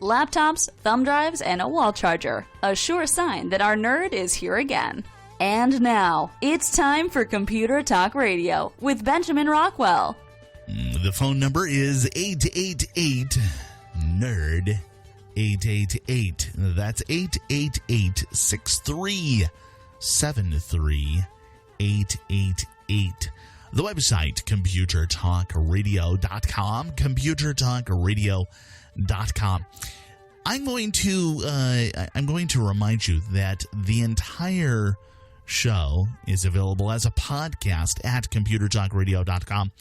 laptops, thumb drives, and a wall charger. A sure sign that our nerd is here again. And now, it's time for Computer Talk Radio with Benjamin Rockwell. The phone number is 888-NERD. 888. That's 888-6373-888. The website, computertalkradio.com, computertalkradio.com. I'm going to remind you that the entire show is available as a podcast at computertalkradio.com.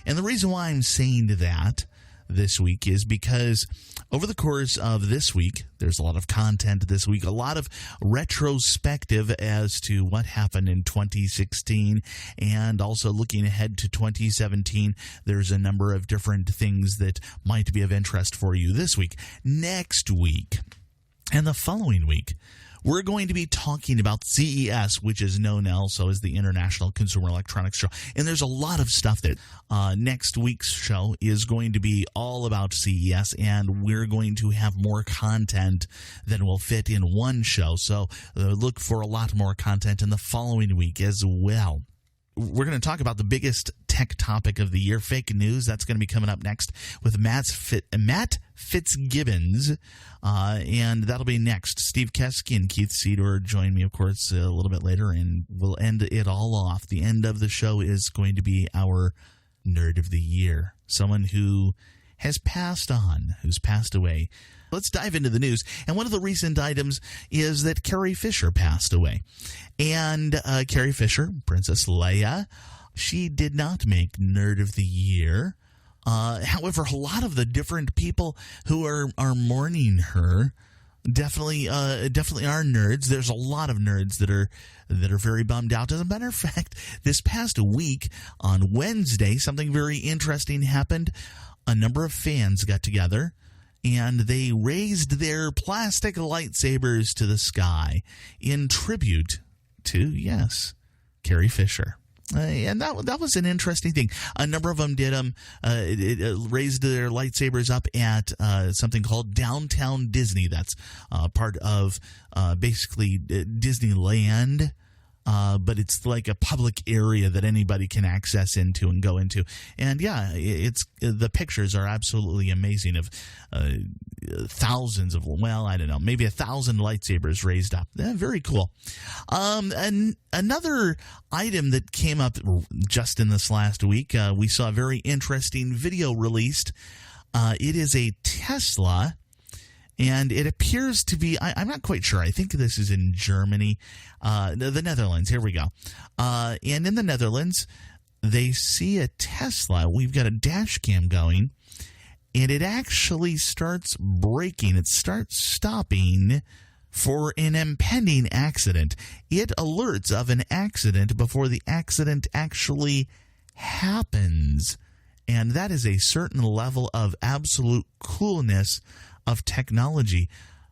And the reason why I'm saying that this week is because over the course of this week, there's a lot of content this week, a lot of retrospective as to what happened in 2016, and also looking ahead to 2017. There's a number of different things that might be of interest for you this week. Next week and the following week, we're going to be talking about CES, which is known also as the International Consumer Electronics Show. And there's a lot of stuff there. Next week's show is going to be all about CES, and we're going to have more content than will fit in one show. So look for a lot more content in the following week as well. We're going to talk about the biggest tech topic of the year, fake news. That's going to be coming up next with Matt Fitzgibbons, and that'll be next. Steve Keske and Keith Sedor join me, of course, a little bit later, and we'll end it all off. The end of the show is going to be our Nerd of the Year, someone who has passed on, who's passed away. Let's dive into the news. And one of the recent items is that Carrie Fisher passed away. And Carrie Fisher, Princess Leia, she did not make Nerd of the Year. However, a lot of the different people who are mourning her definitely are nerds. There's a lot of nerds that are very bummed out. As a matter of fact, this past week on Wednesday, something very interesting happened. A number of fans got together, and they raised their plastic lightsabers to the sky in tribute to, yes, Carrie Fisher. And that was an interesting thing. A number of them did raised their lightsabers up at something called Downtown Disney. That's part of basically Disneyland. But it's like a public area that anybody can access into and go into. And yeah, the pictures are absolutely amazing of thousands of, maybe 1,000 lightsabers raised up. Very cool. And another item that came up just in this last week, we saw a very interesting video released. It is a Tesla. And it appears to be, I'm not quite sure. I think this is in Germany, the Netherlands. Here we go. And in the Netherlands, they see a Tesla. We've got a dash cam going, and it actually starts braking. It starts stopping for an impending accident. It alerts of an accident before the accident actually happens. And that is a certain level of absolute coolness of technology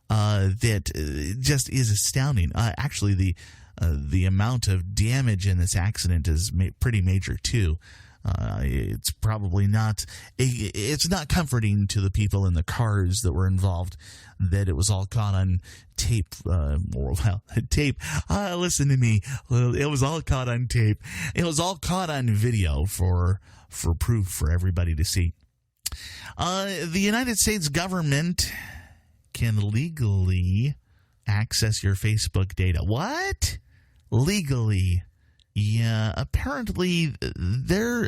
that just is astounding. Actually, the amount of damage in this accident is pretty major too. It's probably not. It's not comforting to the people in the cars that were involved that it was all caught on tape. Tape. Listen to me. It was all caught on tape. It was all caught on video for proof for everybody to see. The United States government can legally access your Facebook data. What? Legally? Yeah, apparently they're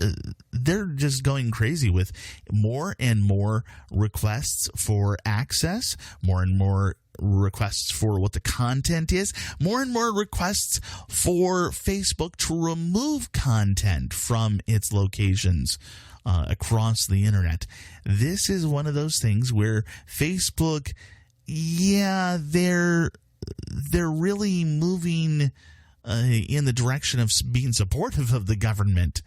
just going crazy with more and more requests for access, more and more requests for what the content is, more and more requests for Facebook to remove content from its locations across the internet. This is one of those things where Facebook, they're really moving in the direction of being supportive of the government,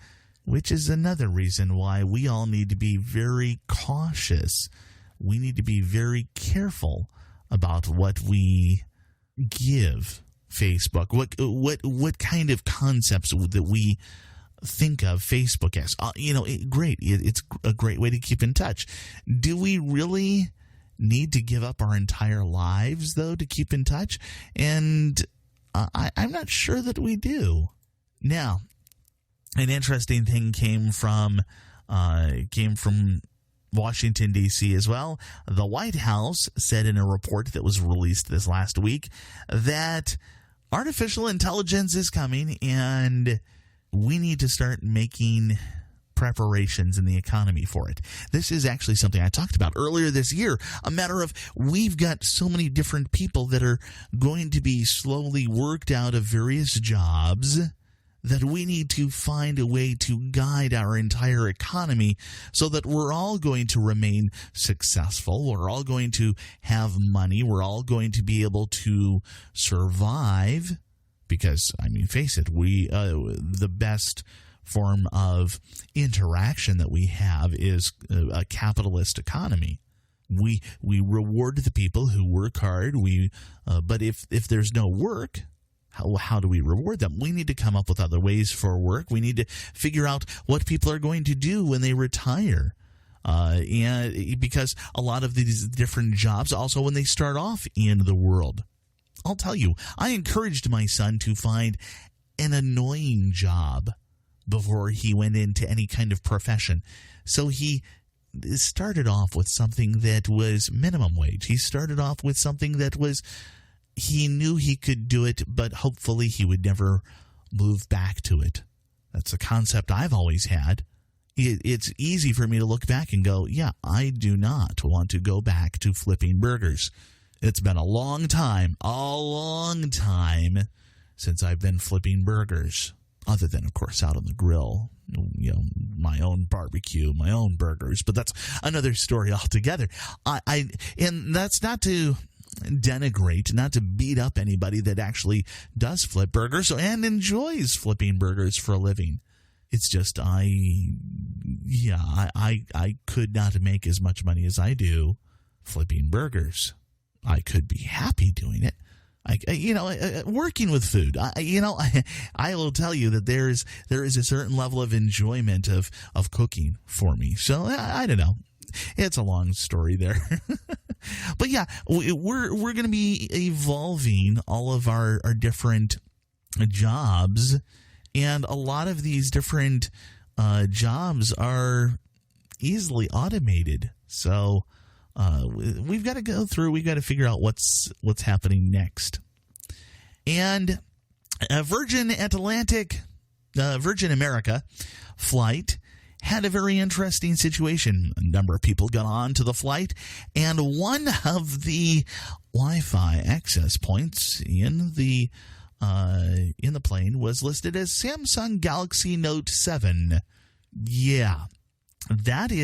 which is another reason why we all need to be very cautious. We need to be very careful about what we give Facebook, what kind of concepts that we think of Facebook as. Great. It's a great way to keep in touch. Do we really need to give up our entire lives, though, to keep in touch? And I'm not sure that we do. Now, an interesting thing came from Washington, D.C. as well. The White House said in a report that was released this last week that artificial intelligence is coming and we need to start making preparations in the economy for it. This is actually something I talked about earlier this year, a matter of we've got so many different people that are going to be slowly worked out of various jobs that we need to find a way to guide our entire economy so that we're all going to remain successful. We're all going to have money. We're all going to be able to survive because, I mean, face it, the best form of interaction that we have is a capitalist economy. We reward the people who work hard. But if there's no work, how do we reward them? We need to come up with other ways for work. We need to figure out what people are going to do when they retire. And because a lot of these different jobs, also when they start off in the world. I'll tell you, I encouraged my son to find an annoying job before he went into any kind of profession. So he started off with something that was minimum wage. He started off with something that was, he knew he could do it, but hopefully he would never move back to it. That's a concept I've always had. It's easy for me to look back and go, yeah, I do not want to go back to flipping burgers. It's been a long time since I've been flipping burgers. Other than, of course, out on the grill, my own barbecue, my own burgers. But that's another story altogether. And that's not to denigrate, not to beat up anybody that actually does flip burgers and enjoys flipping burgers for a living. It's just I could not make as much money as I do flipping burgers. I could be happy doing it. Working with food, I will tell you that there is a certain level of enjoyment of cooking for me. So I don't know. It's a long story there. But yeah, we're going to be evolving all of our different jobs, and a lot of these different jobs are easily automated. So we've got to go through. We've got to figure out what's happening next. And a Virgin America flight had a very interesting situation. A number of people got on to the flight, and one of the Wi-Fi access points in the plane was listed as Samsung Galaxy Note 7. Yeah. That's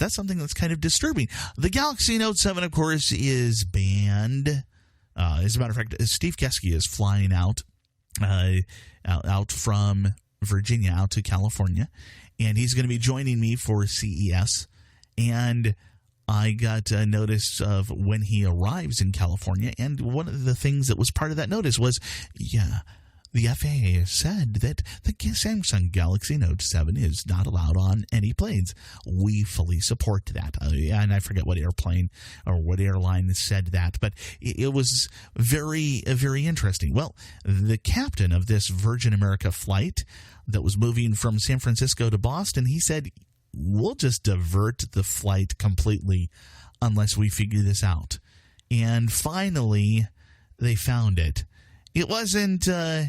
something that's kind of disturbing. The Galaxy Note 7, of course, is banned. As a matter of fact, Steve Keske is flying out from Virginia out to California, and he's going to be joining me for CES. And I got notice of when he arrives in California, and one of the things that was part of that notice was, the FAA has said that the Samsung Galaxy Note 7 is not allowed on any planes. We fully support that. And I forget what airplane or what airline said that, but it was very, very interesting. Well, the captain of this Virgin America flight that was moving from San Francisco to Boston, he said, we'll just divert the flight completely unless we figure this out. And finally, they found it. It wasn't a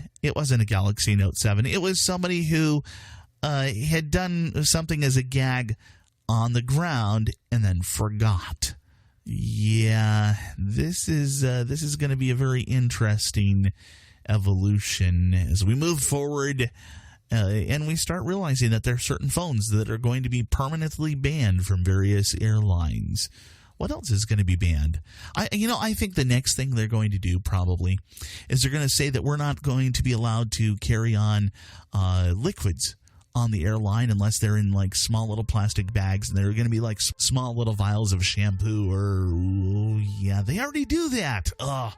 Galaxy Note 7. It was somebody who had done something as a gag on the ground and then forgot. Yeah, this is going to be a very interesting evolution as we move forward, and we start realizing that there are certain phones that are going to be permanently banned from various airlines. What else is going to be banned? I think the next thing they're going to do probably is they're going to say that we're not going to be allowed to carry on liquids on the airline unless they're in like small little plastic bags, and they're going to be like small little vials of shampoo they already do that. Oh,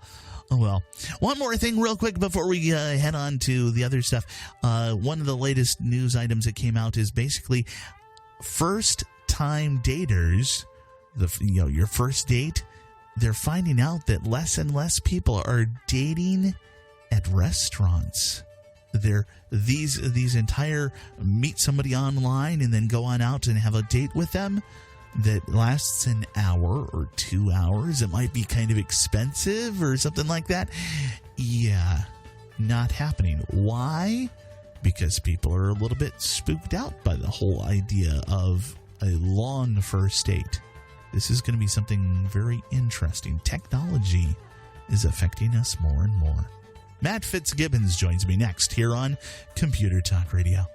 well. One more thing real quick before we head on to the other stuff. One of the latest news items that came out is basically first-time daters your first date, they're finding out that less and less people are dating at restaurants. These entire meet somebody online and then go on out and have a date with them that lasts an hour or 2 hours. It might be kind of expensive or something like that. Yeah, not happening. Why? Because people are a little bit spooked out by the whole idea of a long first date. This is going to be something very interesting. Technology is affecting us more and more. Matt Fitzgibbons joins me next here on Computer Talk Radio.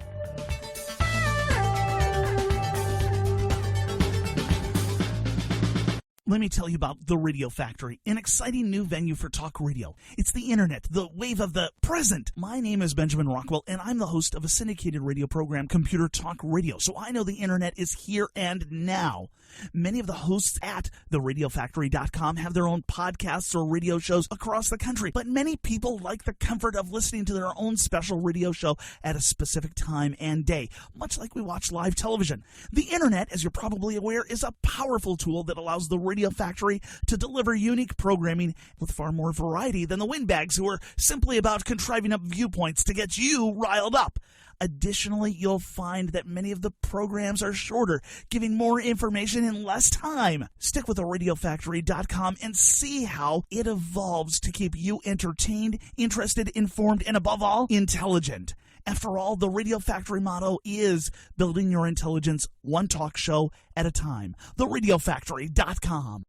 Let me tell you about The Radio Factory, an exciting new venue for talk radio. It's the internet, the wave of the present. My name is Benjamin Rockwell, and I'm the host of a syndicated radio program, Computer Talk Radio, so I know the internet is here and now. Many of the hosts at theradiofactory.com have their own podcasts or radio shows across the country, but many people like the comfort of listening to their own special radio show at a specific time and day, much like we watch live television. The internet, as you're probably aware, is a powerful tool that allows the Radio Factory to deliver unique programming with far more variety than the windbags who are simply about contriving up viewpoints to get you riled up. Additionally, you'll find that many of the programs are shorter, giving more information in less time. Stick with theradiofactory.com and see how it evolves to keep you entertained, interested, informed, and above all, intelligent. After all, the Radio Factory motto is building your intelligence one talk show at a time. theradiofactory.com.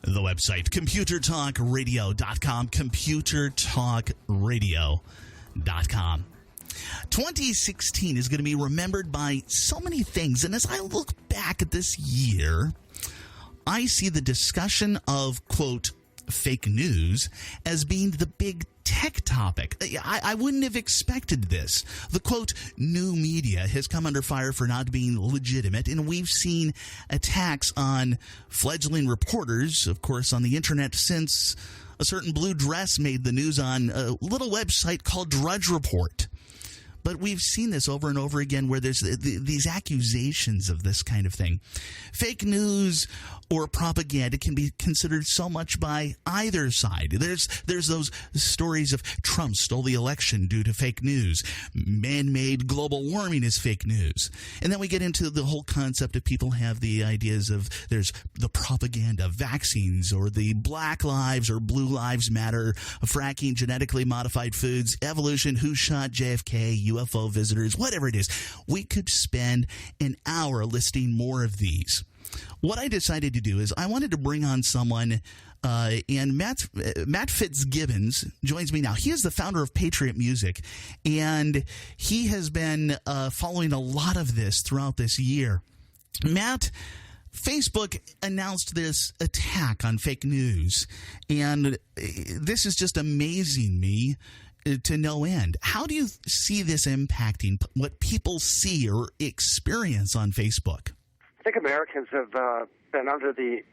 The website, computertalkradio.com, computertalkradio.com. 2016 is going to be remembered by so many things, and as I look back at this year, I see the discussion of, quote, fake news as being the big tech topic. I wouldn't have expected this. The, quote, new media has come under fire for not being legitimate, and we've seen attacks on fledgling reporters, of course, on the internet since a certain blue dress made the news on a little website called Drudge Report. But we've seen this over and over again where there's these accusations of this kind of thing. Fake news or propaganda can be considered so much by either side. There's those stories of Trump stole the election due to fake news. Man-made global warming is fake news. And then we get into the whole concept of people have the ideas of there's the propaganda, vaccines, or the Black Lives or Blue Lives Matter, fracking, genetically modified foods, evolution, who shot JFK, UFO visitors, whatever it is. We could spend an hour listing more of these. What I decided to do is I wanted to bring on someone, and Matt Fitzgibbons joins me now. He is the founder of Patriot Music, and he has been following a lot of this throughout this year. Matt, Facebook announced this attack on fake news, and this is just amazing me to no end. How do you see this impacting what people see or experience on Facebook? I think Americans have been under the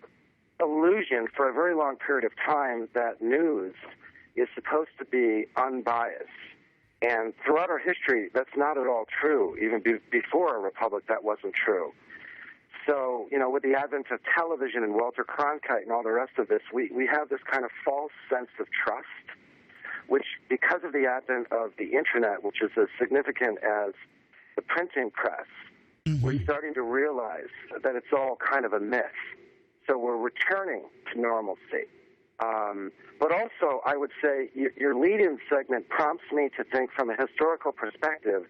illusion for a very long period of time that news is supposed to be unbiased. And throughout our history, that's not at all true. Even before a republic, that wasn't true. So, with the advent of television and Walter Cronkite and all the rest of this, we have this kind of false sense of trust, which, because of the advent of the Internet, which is as significant as the printing press, we're starting to realize that it's all kind of a myth. So we're returning to normalcy. But also, I would say your lead-in segment prompts me to think from a historical perspective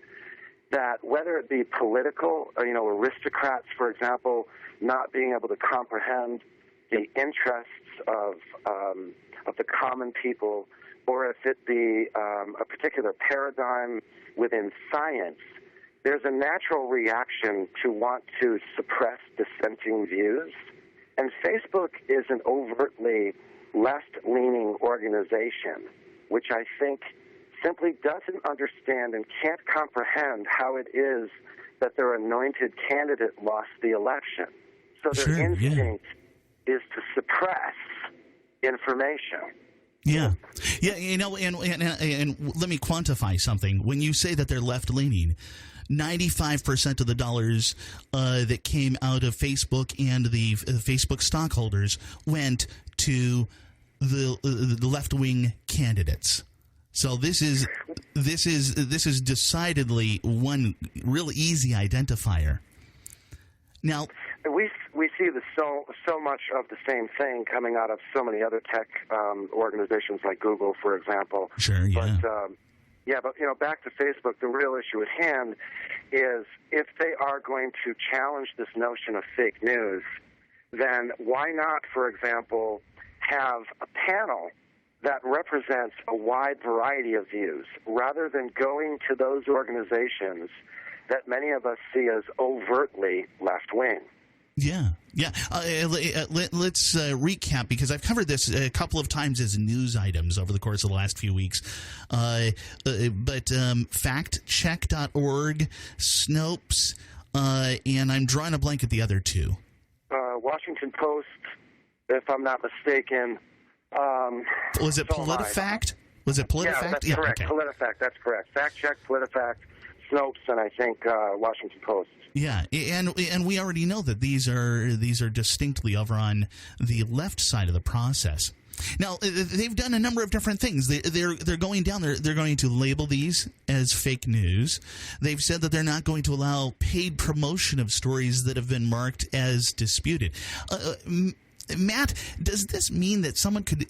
that whether it be political, or, aristocrats, for example, not being able to comprehend the interests of the common people, or if it be a particular paradigm within science, there's a natural reaction to want to suppress dissenting views. And Facebook is an overtly left-leaning organization, which I think simply doesn't understand and can't comprehend how it is that their anointed candidate lost the election. So their instinct is to suppress information. Yeah. And let me quantify something. When you say that they're left-leaning, 95% of the dollars that came out of Facebook and the Facebook stockholders went to the left-wing candidates. So this is decidedly one real easy identifier. Now, we see so much of the same thing coming out of so many other tech organizations like Google, for example. Sure, yeah. But back to Facebook, the real issue at hand is if they are going to challenge this notion of fake news, then why not, for example, have a panel that represents a wide variety of views rather than going to those organizations that many of us see as overtly left-wing. Yeah. Let's recap, because I've covered this a couple of times as news items over the course of the last few weeks. But factcheck.org, Snopes, and I'm drawing a blank at the other two. Washington Post, if I'm not mistaken. Was it PolitiFact? Was it PolitiFact? Yeah, that's correct. Okay. PolitiFact, that's correct. Fact Check, PolitiFact, Snopes, and I think Washington Post. Yeah, and we already know that these are distinctly over on the left side of the process. Now, they've done a number of different things. They're going down there. They're going to label these as fake news. They've said that they're not going to allow paid promotion of stories that have been marked as disputed. Matt, does this mean that someone could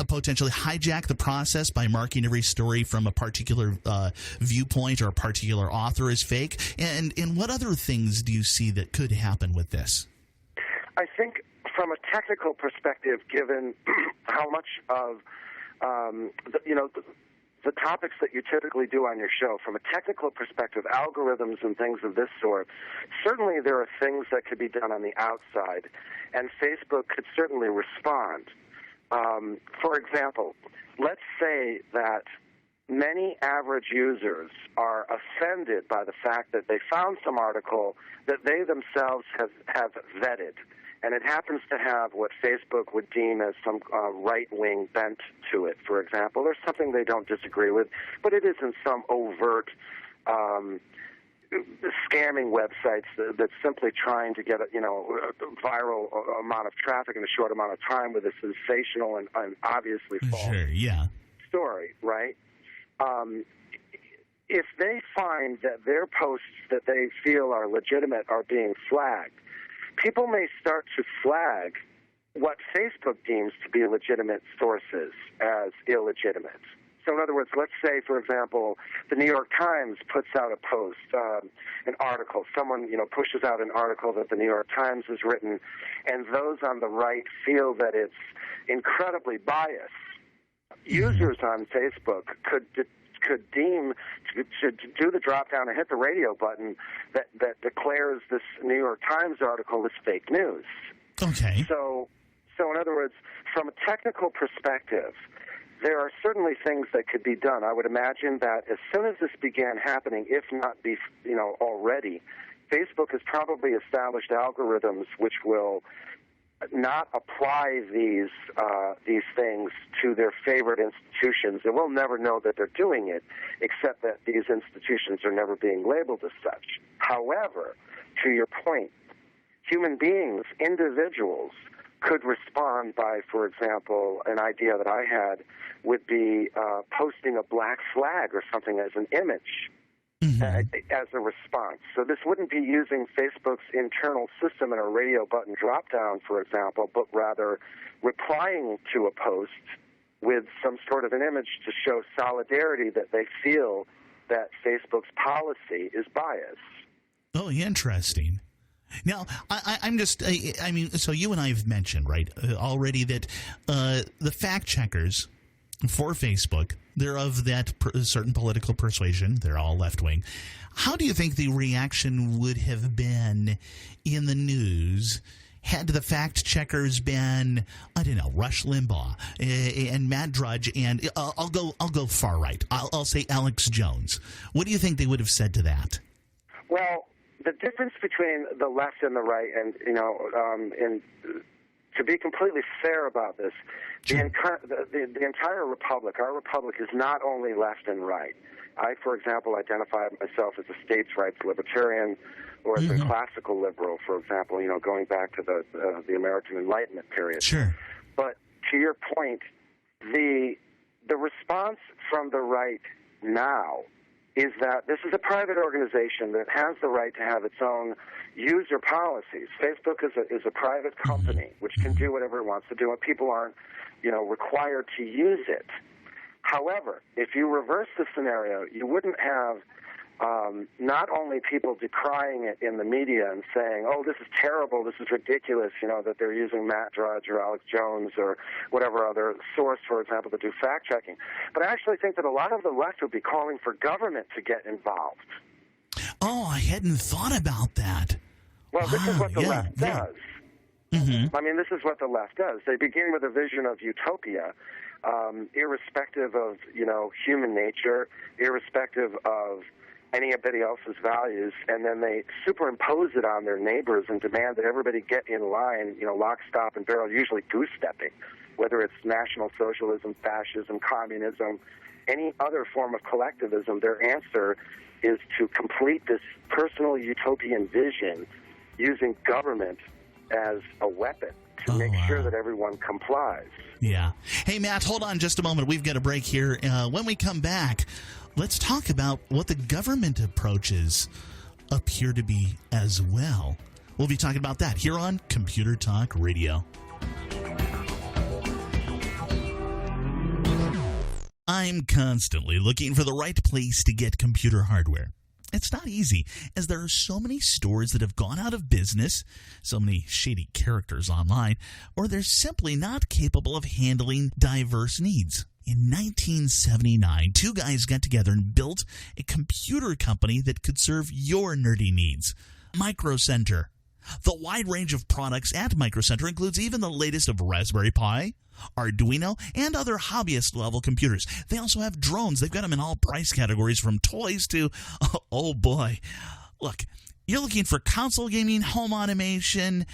potentially hijack the process by marking every story from a particular viewpoint or a particular author as fake? And what other things do you see that could happen with this? I think from a technical perspective, given how much of the topics that you typically do on your show, from a technical perspective, algorithms and things of this sort, certainly there are things that could be done on the outside, and Facebook could certainly respond. For example, let's say that many average users are offended by the fact that they found some article that they themselves have vetted, and it happens to have what Facebook would deem as some right-wing bent to it, for example, or something they don't disagree with, but it isn't some overt scamming websites that's simply trying to get a viral amount of traffic in a short amount of time with a sensational and obviously false story, right? If they find that their posts that they feel are legitimate are being flagged, people may start to flag what Facebook deems to be legitimate sources as illegitimate. So in other words, let's say, for example, the New York Times puts out a post, an article. Someone, pushes out an article that the New York Times has written, and those on the right feel that it's incredibly biased. Users on Facebook could deem to do the drop down and hit the radio button that declares this New York Times article as fake news. Okay. So in other words, from a technical perspective, there are certainly things that could be done. I would imagine that as soon as this began happening, if not already, Facebook has probably established algorithms which will not apply these things to their favorite institutions, and we'll never know that they're doing it, except that these institutions are never being labeled as such. However, to your point, human beings, individuals, could respond by, for example, an idea that I had would be posting a black flag or something as an image. As a response. So this wouldn't be using Facebook's internal system and a radio button drop-down, for example, but rather replying to a post with some sort of an image to show solidarity that they feel that Facebook's policy is biased. Oh, interesting. Now, I'm just, so you and I have mentioned, right, already that the fact checkers for Facebook, they're of that certain political persuasion. They're all left-wing. How do you think the reaction would have been in the news had the fact checkers been, I don't know, Rush Limbaugh and Matt Drudge, and I'll go far right. I'll say Alex Jones. What do you think they would have said to that? Well, the difference between the left and the right, and to be completely fair about this, Sure. the entire republic, our republic, is not only left and right. I, for example, identify myself as a states' rights libertarian or as a classical liberal, for example, going back to the American Enlightenment period. Sure. But to your point, the response from the right now is that this is a private organization that has the right to have its own user policies. Facebook is a private company which can do whatever it wants to do, and people aren't, required to use it. However, if you reverse the scenario, you wouldn't have not only people decrying it in the media and saying, oh, this is terrible, this is ridiculous, that they're using Matt Drudge or Alex Jones or whatever other source, for example, to do fact-checking, but I actually think that a lot of the left would be calling for government to get involved. Oh, I hadn't thought about that. Well, this is what the left does. Mm-hmm. I mean, this is what the left does. They begin with a vision of utopia, irrespective of, human nature, irrespective of anybody else's values, and then they superimpose it on their neighbors and demand that everybody get in line, lock, stop, and barrel, usually goose-stepping, whether it's National Socialism, fascism, communism, any other form of collectivism. Their answer is to complete this personal utopian vision using government as a weapon to make sure that everyone complies. Yeah. Hey, Matt, hold on just a moment. We've got a break here. When we come back, let's talk about what the government approaches appear to be as well. We'll be talking about that here on Computer Talk Radio. I'm constantly looking for the right place to get computer hardware. It's not easy, as there are so many stores that have gone out of business, so many shady characters online, or they're simply not capable of handling diverse needs. In 1979, two guys got together and built a computer company that could serve your nerdy needs. Micro Center. The wide range of products at Micro Center includes even the latest of Raspberry Pi, Arduino, and other hobbyist-level computers. They also have drones. They've got them in all price categories, from toys to, oh boy. Look, you're looking for console gaming, home automation.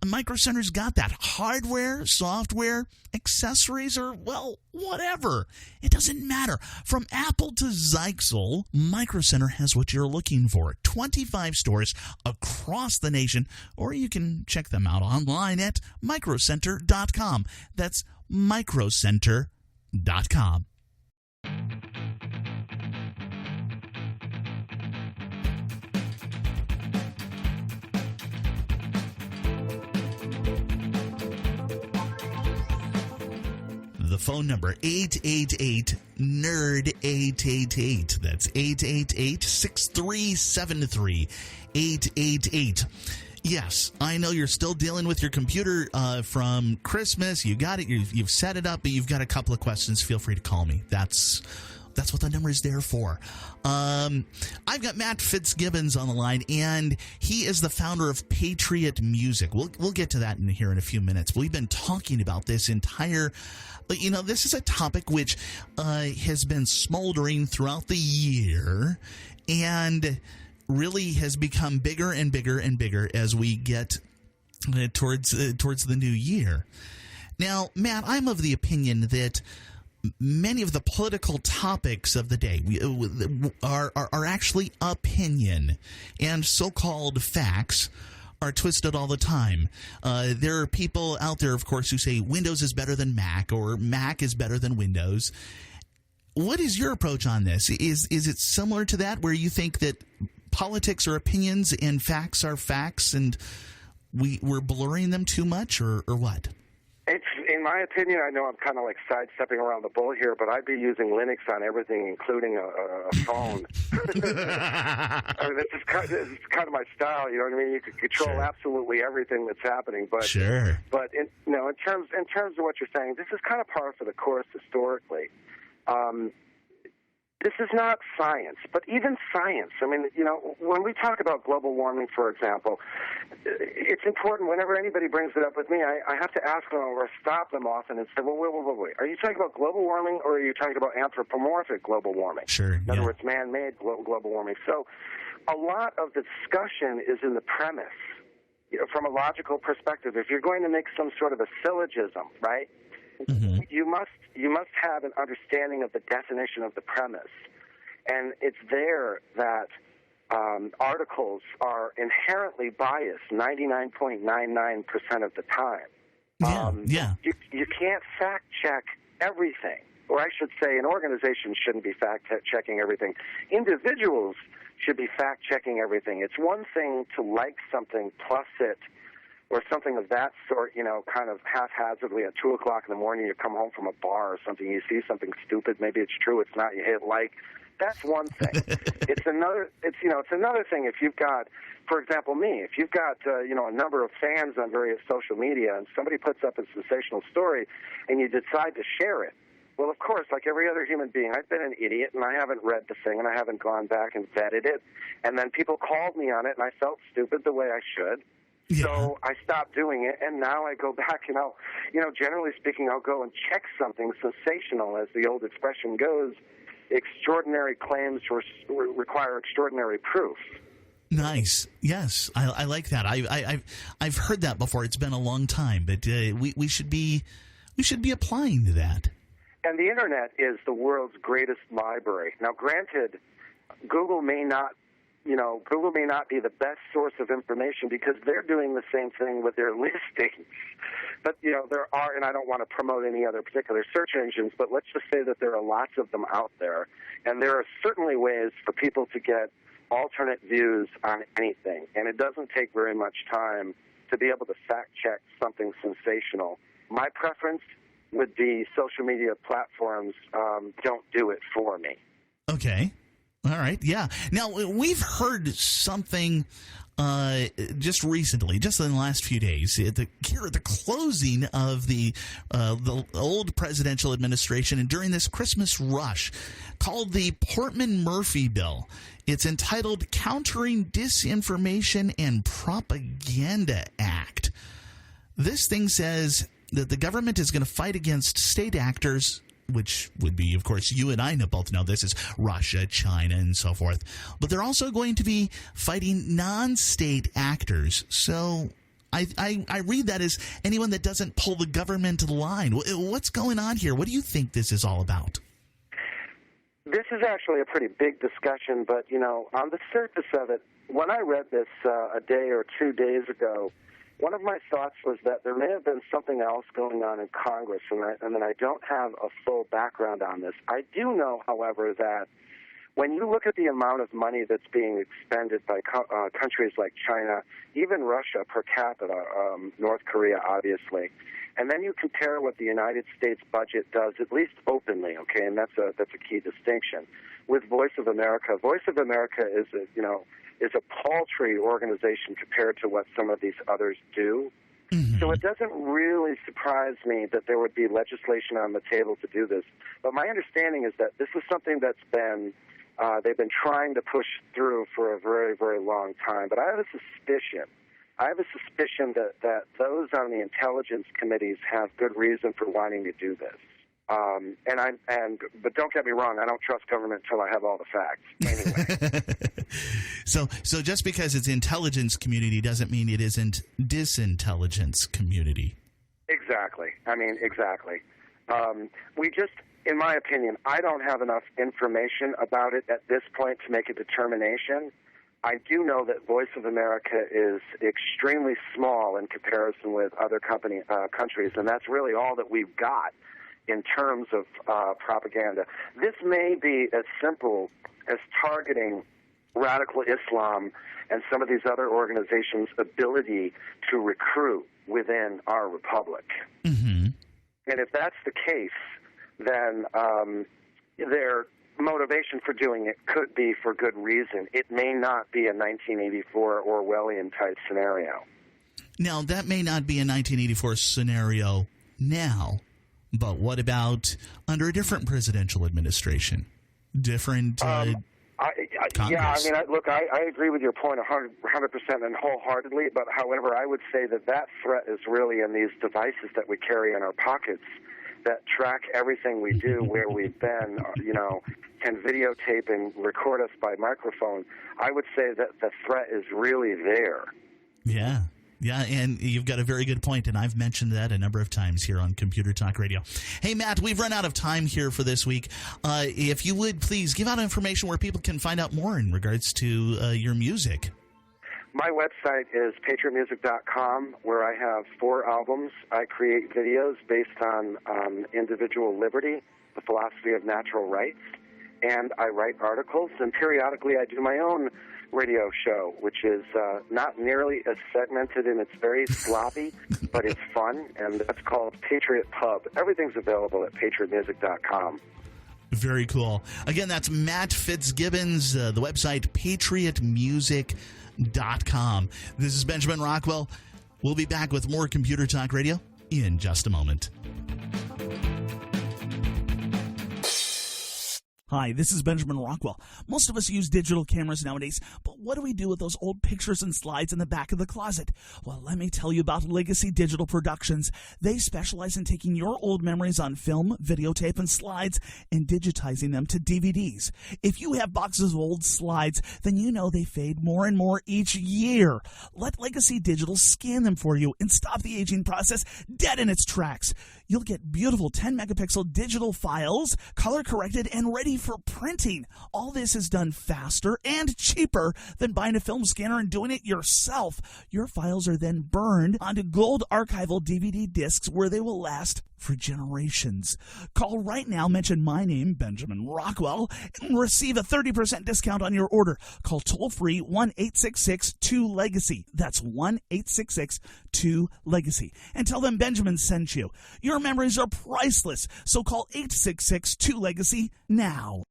Micro Center's got that. Hardware, software, accessories, or, well, whatever. It doesn't matter. From Apple to Zyxel, Micro Center has what you're looking for. 25 stores across the nation, or you can check them out online at microcenter.com. That's microcenter.com. The phone number, 888-NERD-888. That's 888-6373. 888. Yes, I know you're still dealing with your computer from Christmas. You got it. You've set it up, but you've got a couple of questions. Feel free to call me. That's what the number is there for. I've got Matt Fitzgibbons on the line, and he is the founder of Patriot Music. We'll get to that here in a few minutes. We've been talking about this entire, this is a topic which has been smoldering throughout the year and really has become bigger and bigger and bigger as we get towards the new year. Now, Matt, I'm of the opinion that many of the political topics of the day are actually opinion, and so-called facts are twisted all the time. There are people out there, of course, who say Windows is better than Mac, or Mac is better than Windows. What is your approach on this? Is it similar to that, where you think that politics are opinions and facts are facts, and we're blurring them too much, or what? It's, in my opinion, I know I'm kind of like sidestepping around the bull here, but I'd be using Linux on everything, including a phone. I mean, this is kind of my style. You know what I mean? You can control absolutely everything that's happening. But But in terms of what you're saying, this is kind of par for the course historically. This is not science, but even science. I mean, when we talk about global warming, for example, it's important whenever anybody brings it up with me, I have to ask them or stop them often and say, well, wait. Are you talking about global warming, or are you talking about anthropomorphic global warming? Sure. In other words, man-made global warming. So a lot of the discussion is in the premise from a logical perspective, if you're going to make some sort of a syllogism, right, you must have an understanding of the definition of the premise. And it's there that articles are inherently biased 99.99% of the time. You can't fact-check everything. Or I should say an organization shouldn't be fact-checking everything. Individuals should be fact-checking everything. It's one thing to like something, plus it, or something of that sort, kind of haphazardly at 2 o'clock in the morning, you come home from a bar or something, you see something stupid, maybe it's true, it's not, you hit like. That's one thing. It's another thing if you've got, for example, me, if you've got, a number of fans on various social media and somebody puts up a sensational story and you decide to share it. Well, of course, like every other human being, I've been an idiot, and I haven't read the thing, and I haven't gone back and vetted it. And then people called me on it, and I felt stupid the way I should. Yeah. So I stopped doing it, and now I go back, and generally speaking, I'll go and check something sensational, as the old expression goes. Extraordinary claims require extraordinary proof. Nice. Yes, I like that. I've heard that before. It's been a long time, but we should be applying to that. And the Internet is the world's greatest library. Now, granted, Google may not be the best source of information because they're doing the same thing with their listings. But, there are, and I don't want to promote any other particular search engines, but let's just say that there are lots of them out there. And there are certainly ways for people to get alternate views on anything. And it doesn't take very much time to be able to fact-check something sensational. My preference with the social media platforms don't do it for me. Okay. All right. Yeah. Now, we've heard something just recently, just in the last few days, here at the closing of the old presidential administration and during this Christmas rush, called the Portman-Murphy Bill. It's entitled Countering Disinformation and Propaganda Act. This thing says that the government is going to fight against state actors, which would be, of course, you and I both know this is Russia, China, and so forth. But they're also going to be fighting non-state actors. So I read that as anyone that doesn't pull the government line. What's going on here? What do you think this is all about? This is actually a pretty big discussion, but, on the surface of it, when I read this a day or 2 days ago, one of my thoughts was that there may have been something else going on in Congress, and that I don't have a full background on this. I do know, however, that when you look at the amount of money that's being expended by countries like China, even Russia per capita, North Korea, obviously, and then you compare what the United States budget does, at least openly, okay, and that's a key distinction, with Voice of America. Voice of America is a paltry organization compared to what some of these others do. Mm-hmm. So it doesn't really surprise me that there would be legislation on the table to do this. But my understanding is that this is something that's been they've been trying to push through for a very, very long time. But I have a suspicion that those on the intelligence committees have good reason for wanting to do this. But don't get me wrong, I don't trust government until I have all the facts. Anyway. So just because it's intelligence community doesn't mean it isn't disintelligence community. Exactly. Exactly. In my opinion, I don't have enough information about it at this point to make a determination. I do know that Voice of America is extremely small in comparison with other countries, and that's really all that we've got in terms of propaganda. This may be as simple as targeting radical Islam and some of these other organizations' ability to recruit within our republic. Mm-hmm. And if that's the case, then their motivation for doing it could be for good reason. It may not be a 1984 Orwellian-type scenario. Now, that may not be a 1984 scenario now, but what about under a different presidential administration? Different Congress? I agree with your point 100% and wholeheartedly, but however, I would say that threat is really in these devices that we carry in our pockets that track everything we do, where we've been, can videotape and record us by microphone. I would say that the threat is really there. Yeah. Yeah, and you've got a very good point, and I've mentioned that a number of times here on Computer Talk Radio. Hey, Matt, we've run out of time here for this week. If you would, please give out information where people can find out more in regards to your music. My website is patriotmusic.com, where I have 4 albums. I create videos based on individual liberty, the philosophy of natural rights, and I write articles, and periodically I do my own radio show, which is not nearly as segmented, and it's very sloppy, but it's fun, and that's called Patriot Pub. Everything's available at patriotmusic.com. Very cool. Again, that's Matt Fitzgibbons, the website patriotmusic.com. This is Benjamin Rockwell. We'll be back with more Computer Talk Radio in just a moment. Hi, this is Benjamin Rockwell. Most of us use digital cameras nowadays, but what do we do with those old pictures and slides in the back of the closet? Well, let me tell you about Legacy Digital Productions. They specialize in taking your old memories on film, videotape, and slides and digitizing them to DVDs. If you have boxes of old slides, then you know they fade more and more each year. Let Legacy Digital scan them for you and stop the aging process dead in its tracks. You'll get beautiful 10-megapixel digital files, color-corrected and ready for printing. All this is done faster and cheaper than buying a film scanner and doing it yourself. Your files are then burned onto gold archival DVD discs where they will last for generations. Call right now, mention my name, Benjamin Rockwell, and receive a 30% discount on your order. Call toll-free 1-866-2-LEGACY. That's 1-866-2-LEGACY. And tell them Benjamin sent you. Your memories are priceless, so call 866-2-LEGACY now.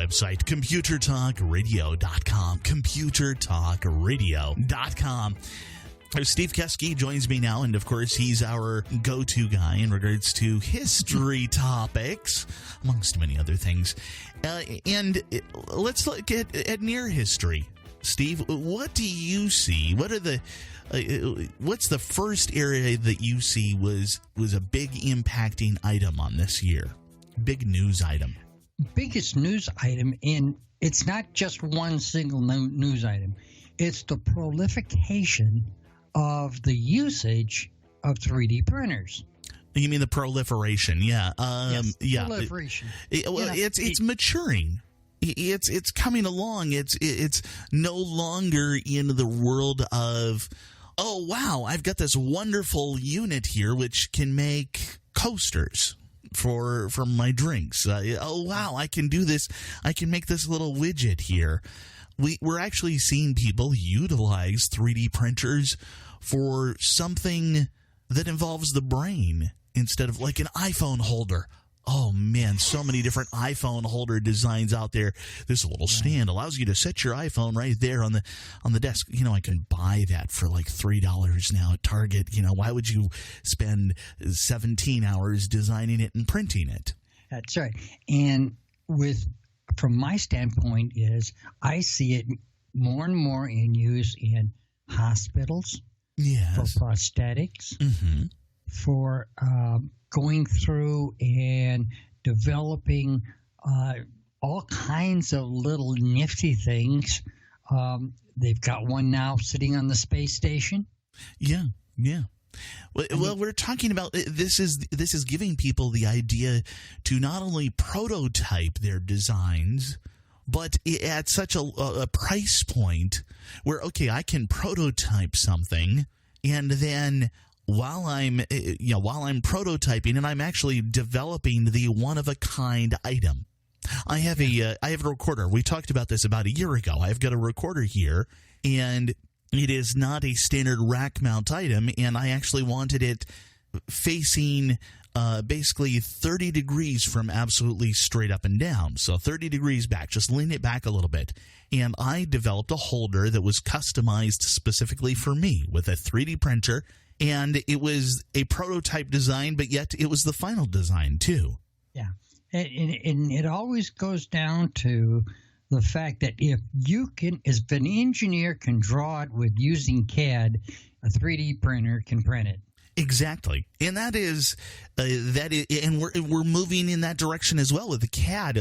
Website computertalkradio.com, computertalkradio.com. Steve Keske joins me now, and of course he's our go-to guy in regards to history topics, amongst many other things. And let's look at near history. Steve, what do you see? What are what's the first area that you see was a big impacting item on this year? Big news item. Biggest news item, and it's not just one single news item. It's the proliferation of the usage of 3D printers. You mean the proliferation? Yeah. Yes, yeah. Proliferation. It's maturing. It's coming along. It's no longer in the world of, oh wow, I've got this wonderful unit here which can make coasters for my drinks. Oh wow, I can do this. I can make this little widget here. We're actually seeing people utilize 3D printers for something that involves the brain instead of like an iPhone holder. Oh man, so many different iPhone holder designs out there. This little stand allows you to set your iPhone right there on the desk. You know, I can buy that for like $3 now at Target. You know, why would you spend 17 hours designing it and printing it? That's right. And from my standpoint is I see it more and more in use in hospitals, yes, for prosthetics, mm-hmm, for going through and developing all kinds of little nifty things. They've got one now sitting on the space station. Yeah, yeah. Well, we're talking about this is giving people the idea to not only prototype their designs, but at such a price point where, okay, I can prototype something, and then while I'm prototyping and I'm actually developing the one-of-a-kind item. I have a recorder. We talked about this about a year ago. I've got a recorder here, and it is not a standard rack mount item, and I actually wanted it facing basically 30 degrees from absolutely straight up and down. So 30 degrees back, just lean it back a little bit. And I developed a holder that was customized specifically for me with a 3D printer, and it was a prototype design, but yet it was the final design too. Yeah, and it always goes down to the fact that if an engineer can draw it with using CAD, a 3D printer can print it. Exactly, and and we're moving in that direction as well with the CAD.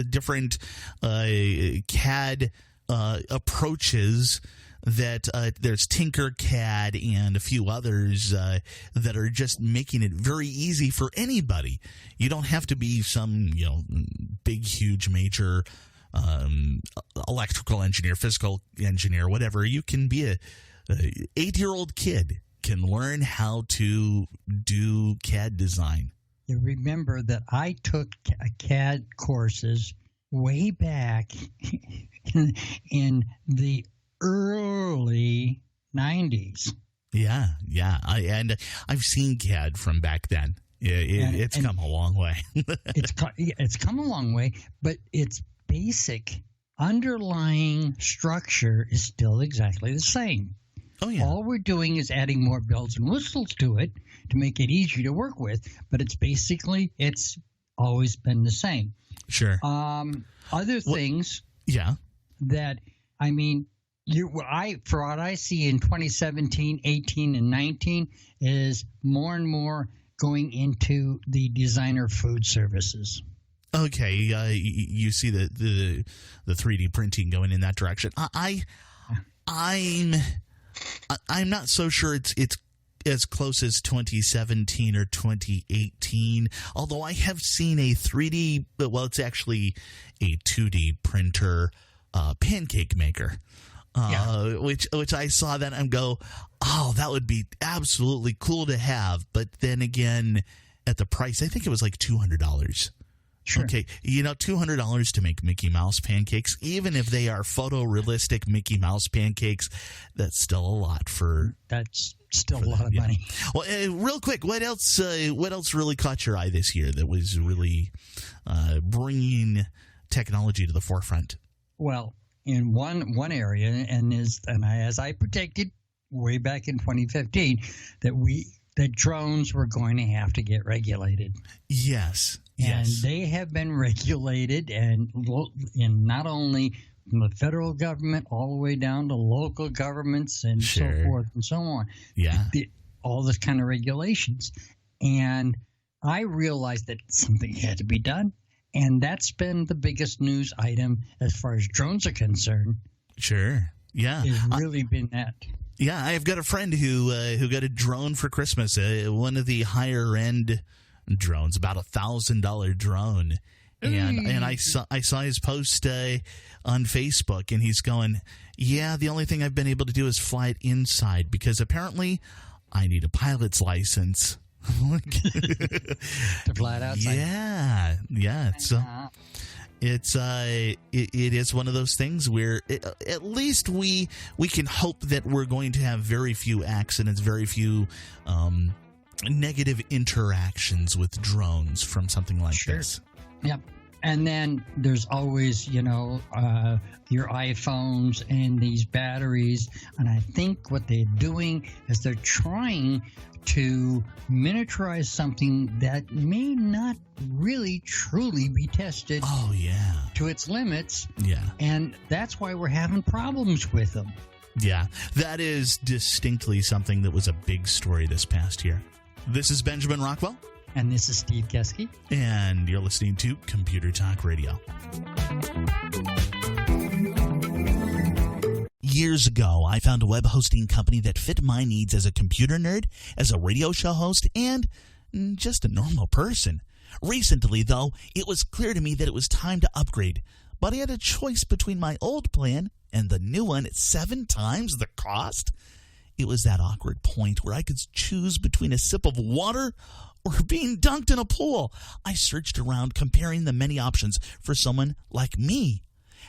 Different CAD approaches. That there's Tinkercad and a few others that are just making it very easy for anybody. You don't have to be some big, huge, major electrical engineer, physical engineer, whatever. You can be a 8-year-old kid can learn how to do CAD design. You remember that I took CAD courses way back in the early 90s. Yeah. I've seen CAD from back then. It's come a long way. It's come a long way, but its basic underlying structure is still exactly the same. Oh, yeah. All we're doing is adding more bells and whistles to it to make it easier to work with, but it's always been the same. Sure. Other things that, for what I see in 2017, 18, and 19 is more and more going into the designer food services. Okay, you see the 3D printing going in that direction. I'm not sure it's as close as 2017 or 2018, although I have seen a 3D, well, it's actually a 2D printer pancake maker. Which I saw that and go, oh, that would be absolutely cool to have. But then again, at the price, I think it was like $200. Sure. Okay, $200 to make Mickey Mouse pancakes, even if they are photorealistic Mickey Mouse pancakes, that's still a lot That's still a lot of money. Well, real quick, what else really caught your eye this year that was really bringing technology to the forefront? Well, in one area, as I predicted way back in 2015, that drones were going to have to get regulated. Yes. And they have been regulated, and not only from the federal government all the way down to local governments and so forth and so on. Yeah. All this kind of regulations. And I realized that something had to be done. And that's been the biggest news item as far as drones are concerned. Sure. Yeah. It's really been that. Yeah, I've got a friend who got a drone for Christmas, one of the higher end drones, about $1,000 drone, and I saw his post on Facebook, and he's going, yeah, the only thing I've been able to do is fly it inside because apparently I need a pilot's license. To fly it outside. Yeah. So it is one of those things where at least we can hope that we're going to have very few accidents, very few negative interactions with drones from something like this. Yep. And then there's always, your iPhones and these batteries. And I think what they're doing is they're trying to miniaturize something that may not really truly be tested to its limits. Yeah. And that's why we're having problems with them. Yeah. That is distinctly something that was a big story this past year. This is Benjamin Rockwell. And this is Steve Keske. And you're listening to Computer Talk Radio. Years ago, I found a web hosting company that fit my needs as a computer nerd, as a radio show host, and just a normal person. Recently, though, it was clear to me that it was time to upgrade. But I had a choice between my old plan and the new one at 7 times the cost. It was that awkward point where I could choose between a sip of water or being dunked in a pool. I searched around, comparing the many options for someone like me.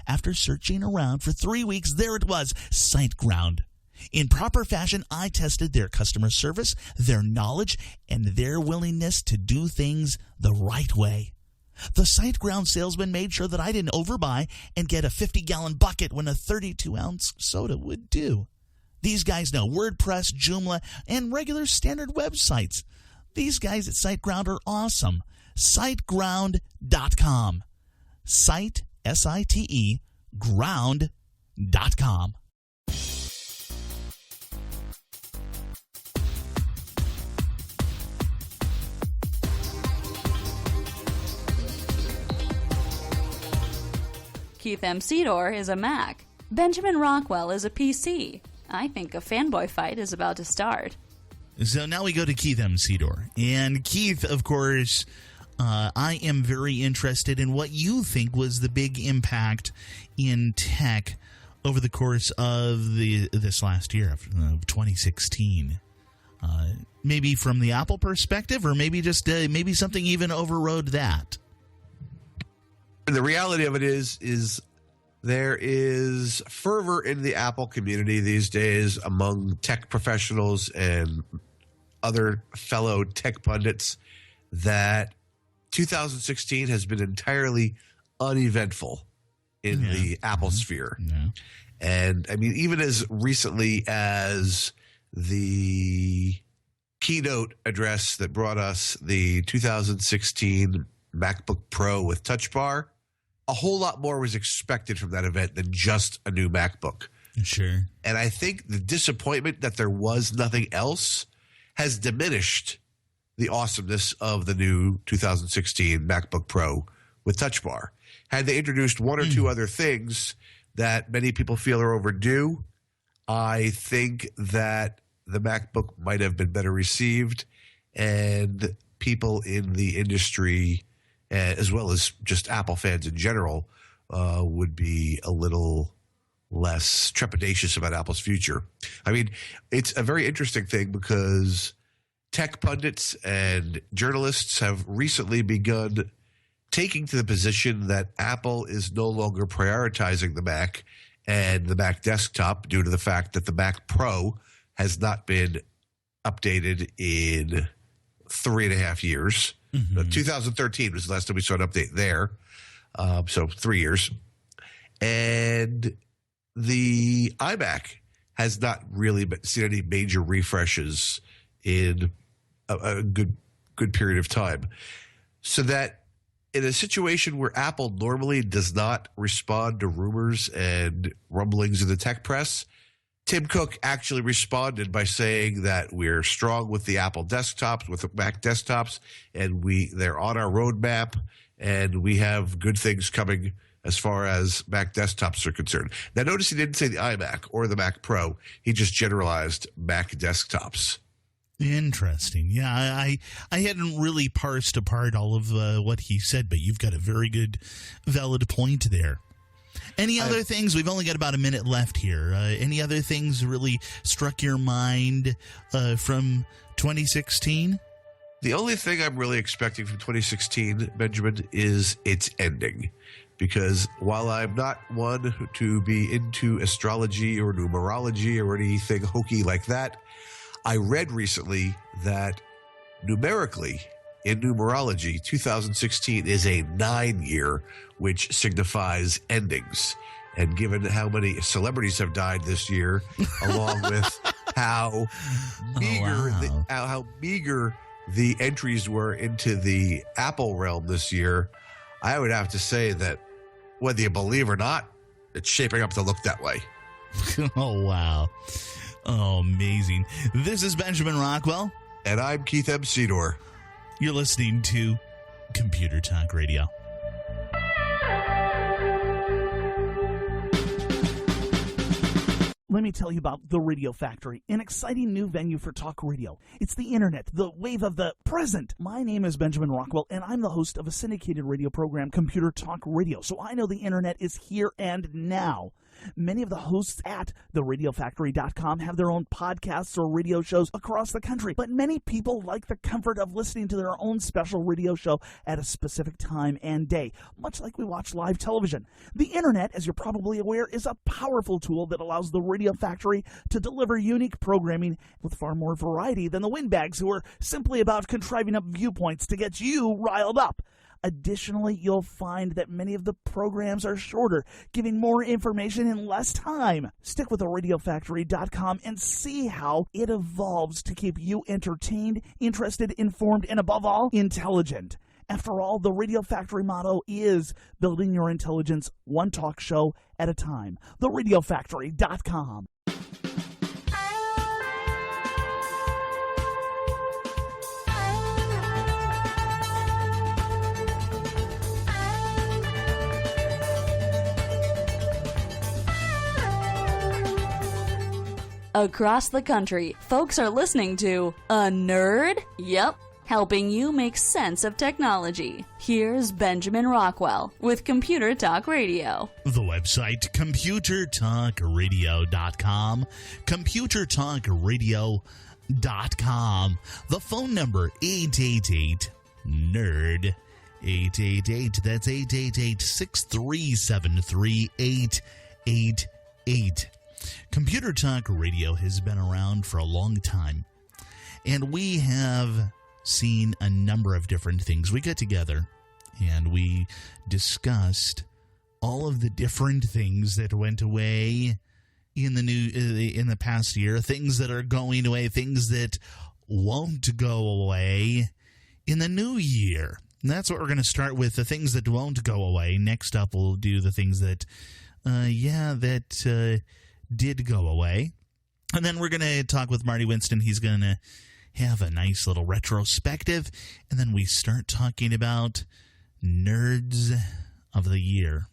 After searching around for 3 weeks, there it was, SiteGround. In proper fashion, I tested their customer service, their knowledge, and their willingness to do things the right way. The SiteGround salesman made sure that I didn't overbuy and get a 50-gallon bucket when a 32-ounce soda would do. These guys know WordPress, Joomla, and regular standard websites. These guys at SiteGround are awesome. SiteGround.com. Site, S-I-T-E, ground.com. Keith M. Sedor is a Mac. Benjamin Rockwell is a PC. I think a fanboy fight is about to start. So now we go to Keith M. Sedor. And Keith, of course, I am very interested in what you think was the big impact in tech over the course of this last year, of 2016. Maybe from the Apple perspective, or maybe just maybe something even overrode that. The reality of it is there is fervor in the Apple community these days among tech professionals and other fellow tech pundits that 2016 has been entirely uneventful in the Apple sphere. Yeah. And I mean, even as recently as the keynote address that brought us the 2016 MacBook Pro with Touch Bar, a whole lot more was expected from that event than just a new MacBook. Sure. And I think the disappointment that there was nothing else has diminished the awesomeness of the new 2016 MacBook Pro with Touch Bar. Had they introduced one or two other things that many people feel are overdue, I think that the MacBook might have been better received, and people in the industry, as well as just Apple fans in general, would be a little less trepidatious about Apple's future. I mean, it's a very interesting thing because tech pundits and journalists have recently begun taking to the position that Apple is no longer prioritizing the Mac and the Mac desktop due to the fact that the Mac Pro has not been updated in 3.5 years. 2013 was the last time we saw an update there. So 3 years. And the iMac has not really seen any major refreshes in a good period of time. So that in a situation where Apple normally does not respond to rumors and rumblings in the tech press, Tim Cook actually responded by saying that we're strong with the Apple desktops, with the Mac desktops, and they're on our roadmap, and we have good things coming as far as Mac desktops are concerned. Now, notice he didn't say the iMac or the Mac Pro. He just generalized Mac desktops. Interesting. Yeah, I hadn't really parsed apart all of what he said, but you've got a very good, valid point there. Any other things? We've only got about a minute left here. Any other things really struck your mind from 2016? The only thing I'm really expecting from 2016, Benjamin, is its ending. Because while I'm not one to be into astrology or numerology or anything hokey like that, I read recently that numerically, in numerology, 2016 is a 9-year, which signifies endings. And given Oh, how many celebrities have died this year, along with how meager the entries were into the Apple realm this year, I would have to say that whether you believe or not, it's shaping up to look that way. Oh, wow. Oh, amazing. This is Benjamin Rockwell. And I'm Keith M. Sedor. You're listening to Computer Talk Radio. Let me tell you about The Radio Factory, an exciting new venue for talk radio. It's the internet, the wave of the present. My name is Benjamin Rockwell, and I'm the host of a syndicated radio program, Computer Talk Radio. So I know the internet is here and now. Many of the hosts at theradiofactory.com have their own podcasts or radio shows across the country, but many people like the comfort of listening to their own special radio show at a specific time and day, much like we watch live television. The internet, as you're probably aware, is a powerful tool that allows the Radio Factory to deliver unique programming with far more variety than the windbags who are simply about contriving up viewpoints to get you riled up. Additionally, you'll find that many of the programs are shorter, giving more information in less time. Stick with theradiofactory.com and see how it evolves to keep you entertained, interested, informed, and above all, intelligent. After all, the Radio Factory motto is building your intelligence one talk show at a time. theradiofactory.com. Across the country, folks are listening to A Nerd? Yep, helping you make sense of technology. Here's Benjamin Rockwell with Computer Talk Radio. The website, computertalkradio.com, computertalkradio.com. The phone number, 888-NERD. 888, that's 888-637-3888. Computer Talk Radio has been around for a long time, and we have seen a number of different things. We got together and we discussed all of the different things that went away in the past year, things that are going away, things that won't go away in the new year. And that's what we're going to start with, the things that won't go away. Next up, we'll do the things that, did go away. And then we're going to talk with Marty Winston. He's going to have a nice little retrospective. And then we start talking about nerds of the year.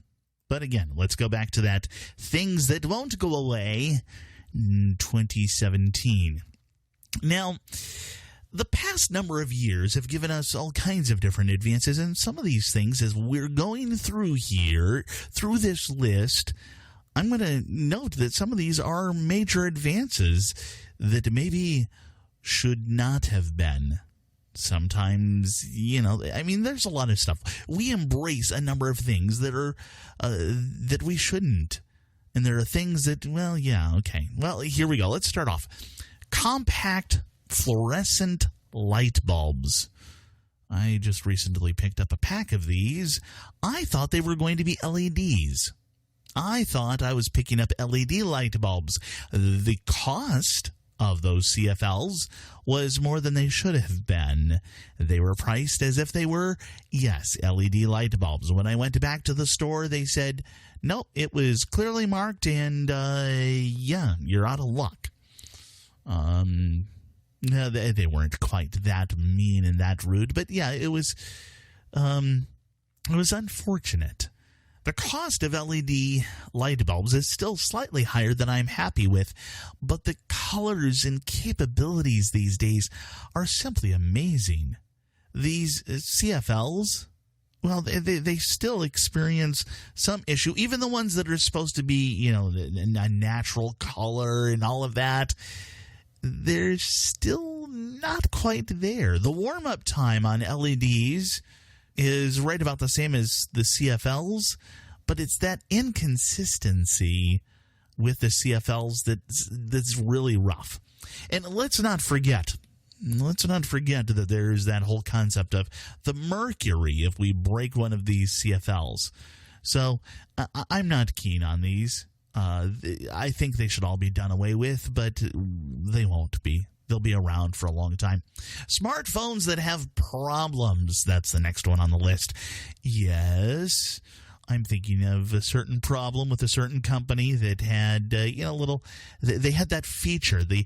But again, let's go back to that things that won't go away in 2017. Now, the past number of years have given us all kinds of different advances, and some of these things, as we're going through here, through this list, I'm going to note that some of these are major advances that maybe should not have been. Sometimes, there's a lot of stuff. We embrace a number of things that are that we shouldn't. And there are things that, okay. Well, here we go. Let's start off. Compact fluorescent light bulbs. I just recently picked up a pack of these. I thought they were going to be LEDs. I thought I was picking up LED light bulbs. The cost of those CFLs was more than they should have been. They were priced as if they were, yes, LED light bulbs. When I went back to the store, they said, no, it was clearly marked, and you're out of luck. No, they weren't quite that mean and that rude, but yeah, it was unfortunate. The cost of LED light bulbs is still slightly higher than I'm happy with, but the colors and capabilities these days are simply amazing. These CFLs, well, they still experience some issue. Even the ones that are supposed to be, a natural color and all of that, they're still not quite there. The warm-up time on LEDs is right about the same as the CFLs, but it's that inconsistency with the CFLs that's really rough. And let's not forget that there's that whole concept of the mercury if we break one of these CFLs. So I'm not keen on these. I think they should all be done away with, but they won't be. They'll be around for a long time. Smartphones that have problems. That's the next one on the list. Yes, I'm thinking of a certain problem with a certain company that had, they had that feature, the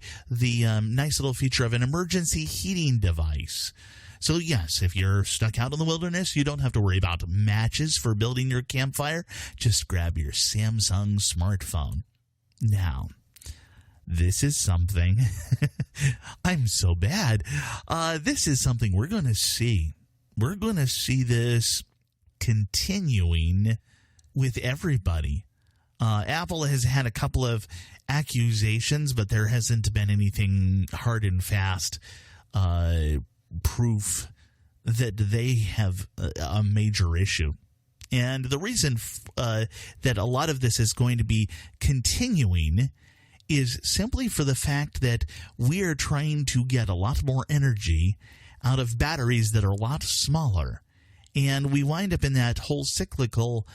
nice little feature of an emergency heating device. So yes, if you're stuck out in the wilderness, you don't have to worry about matches for building your campfire. Just grab your Samsung smartphone. Now, this is something, I'm so bad. This is something we're going to see. We're going to see this continuing with everybody. Apple has had a couple of accusations, but there hasn't been anything hard and fast proof that they have a major issue. And the reason that a lot of this is going to be continuing is simply for the fact that we are trying to get a lot more energy out of batteries that are a lot smaller. And we wind up in that whole cyclical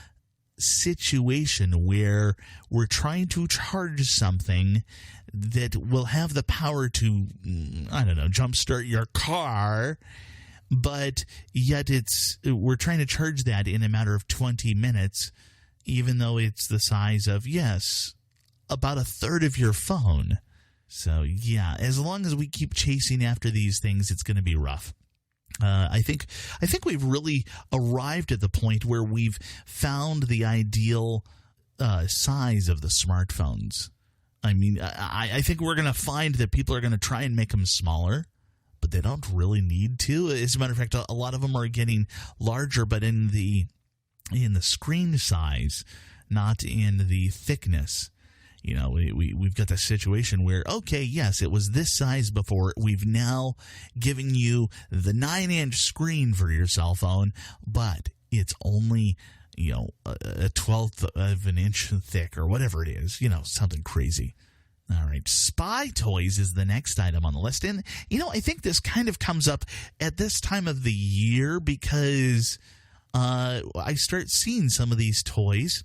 situation where we're trying to charge something that will have the power to, jumpstart your car, but yet we're trying to charge that in a matter of 20 minutes, even though it's the size of, yes, about a third of your phone. So, yeah, as long as we keep chasing after these things, it's going to be rough. I think we've really arrived at the point where we've found the ideal size of the smartphones. I mean, I think we're going to find that people are going to try and make them smaller, but they don't really need to. As a matter of fact, a lot of them are getting larger, but in the screen size, not in the thickness. You know, we've got this situation where, okay, yes, it was this size before. We've now given you the 9-inch screen for your cell phone, but it's only, you know, a 1/12 of an inch thick or whatever it is, you know, something crazy. All right, spy toys is the next item on the list. And, you know, I think this kind of comes up at this time of the year because I start seeing some of these toys.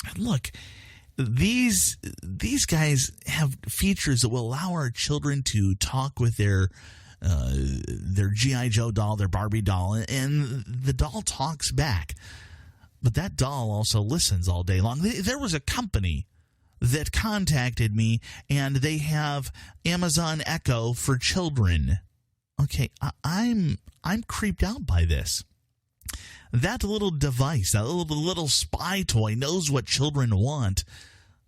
And look, these guys have features that will allow our children to talk with their G.I. Joe doll, their Barbie doll, and the doll talks back. But that doll also listens all day long. There was a company that contacted me, and they have Amazon Echo for children. Okay, I'm creeped out by this. That little device, that little spy toy knows what children want,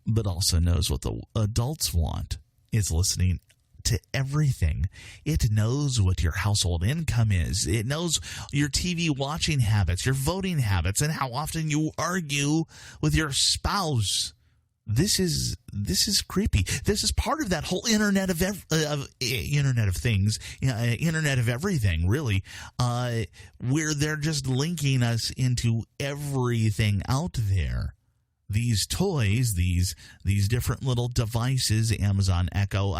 but also knows what the adults want. It's listening to everything. It knows what your household income is. It knows your TV watching habits, your voting habits, and how often you argue with your spouse. This is creepy. This is part of that whole Internet of Things, Internet of everything, really, where they're just linking us into everything out there. These toys, these different little devices, Amazon Echo.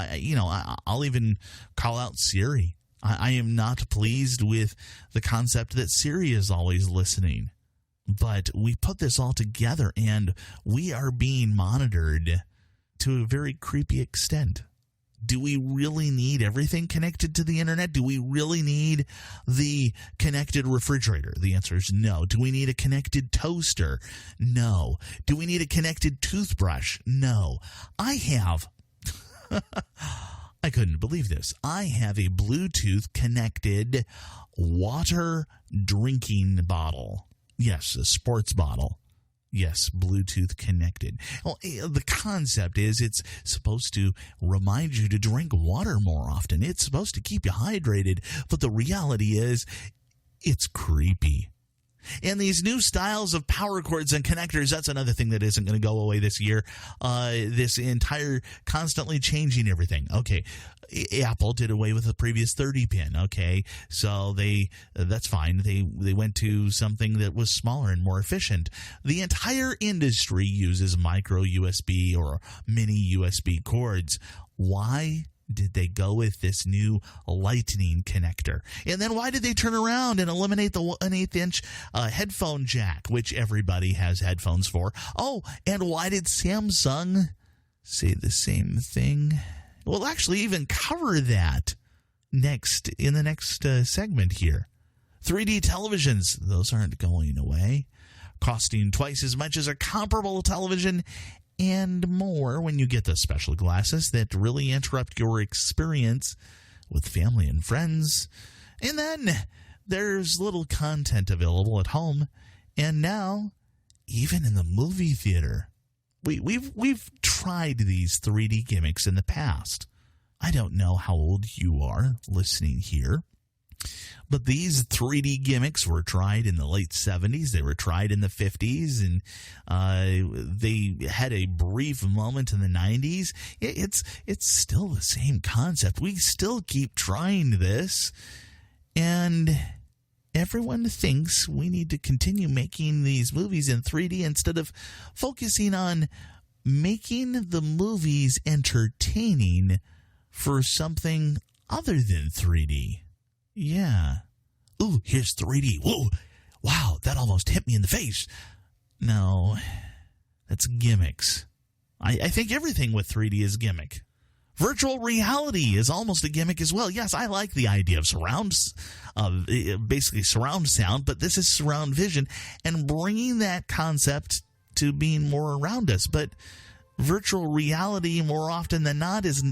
I'll even call out Siri. I am not pleased with the concept that Siri is always listening. But we put this all together, and we are being monitored to a very creepy extent. Do we really need everything connected to the internet? Do we really need the connected refrigerator? The answer is no. Do we need a connected toaster? No. Do we need a connected toothbrush? No. I couldn't believe this. I have a Bluetooth connected water drinking bottle. Yes, a sports bottle. Yes, Bluetooth connected. Well, the concept is it's supposed to remind you to drink water more often. It's supposed to keep you hydrated. But the reality is it's creepy. And these new styles of power cords and connectors, that's another thing that isn't going to go away this year. This entire constantly changing everything. Okay, Apple did away with the previous 30-pin. Okay, so that's fine. They went to something that was smaller and more efficient. The entire industry uses micro USB or mini USB cords. Why did they go with this new lightning connector? And then why did they turn around and eliminate the 1/8-inch headphone jack, which everybody has headphones for? Oh, and why did Samsung say the same thing? We'll actually even cover that in the next segment here. 3D televisions, those aren't going away, costing twice as much as a comparable television, and more when you get the special glasses that really interrupt your experience with family and friends. And then there's little content available at home, and now even in the movie theater. We've tried these 3D gimmicks in the past. I don't know how old you are listening here, but these 3D gimmicks were tried in the late 70s. They were tried in the 50s, and they had a brief moment in the 90s. It's still the same concept. We still keep trying this, and everyone thinks we need to continue making these movies in 3D instead of focusing on making the movies entertaining for something other than 3D. Yeah. Ooh, here's 3D. Whoa. Wow, that almost hit me in the face. No, that's gimmicks. I think everything with 3D is gimmick. Virtual reality is almost a gimmick as well. Yes, I like the idea of basically surround sound, but this is surround vision and bringing that concept to being more around us. But virtual reality, more often than not, is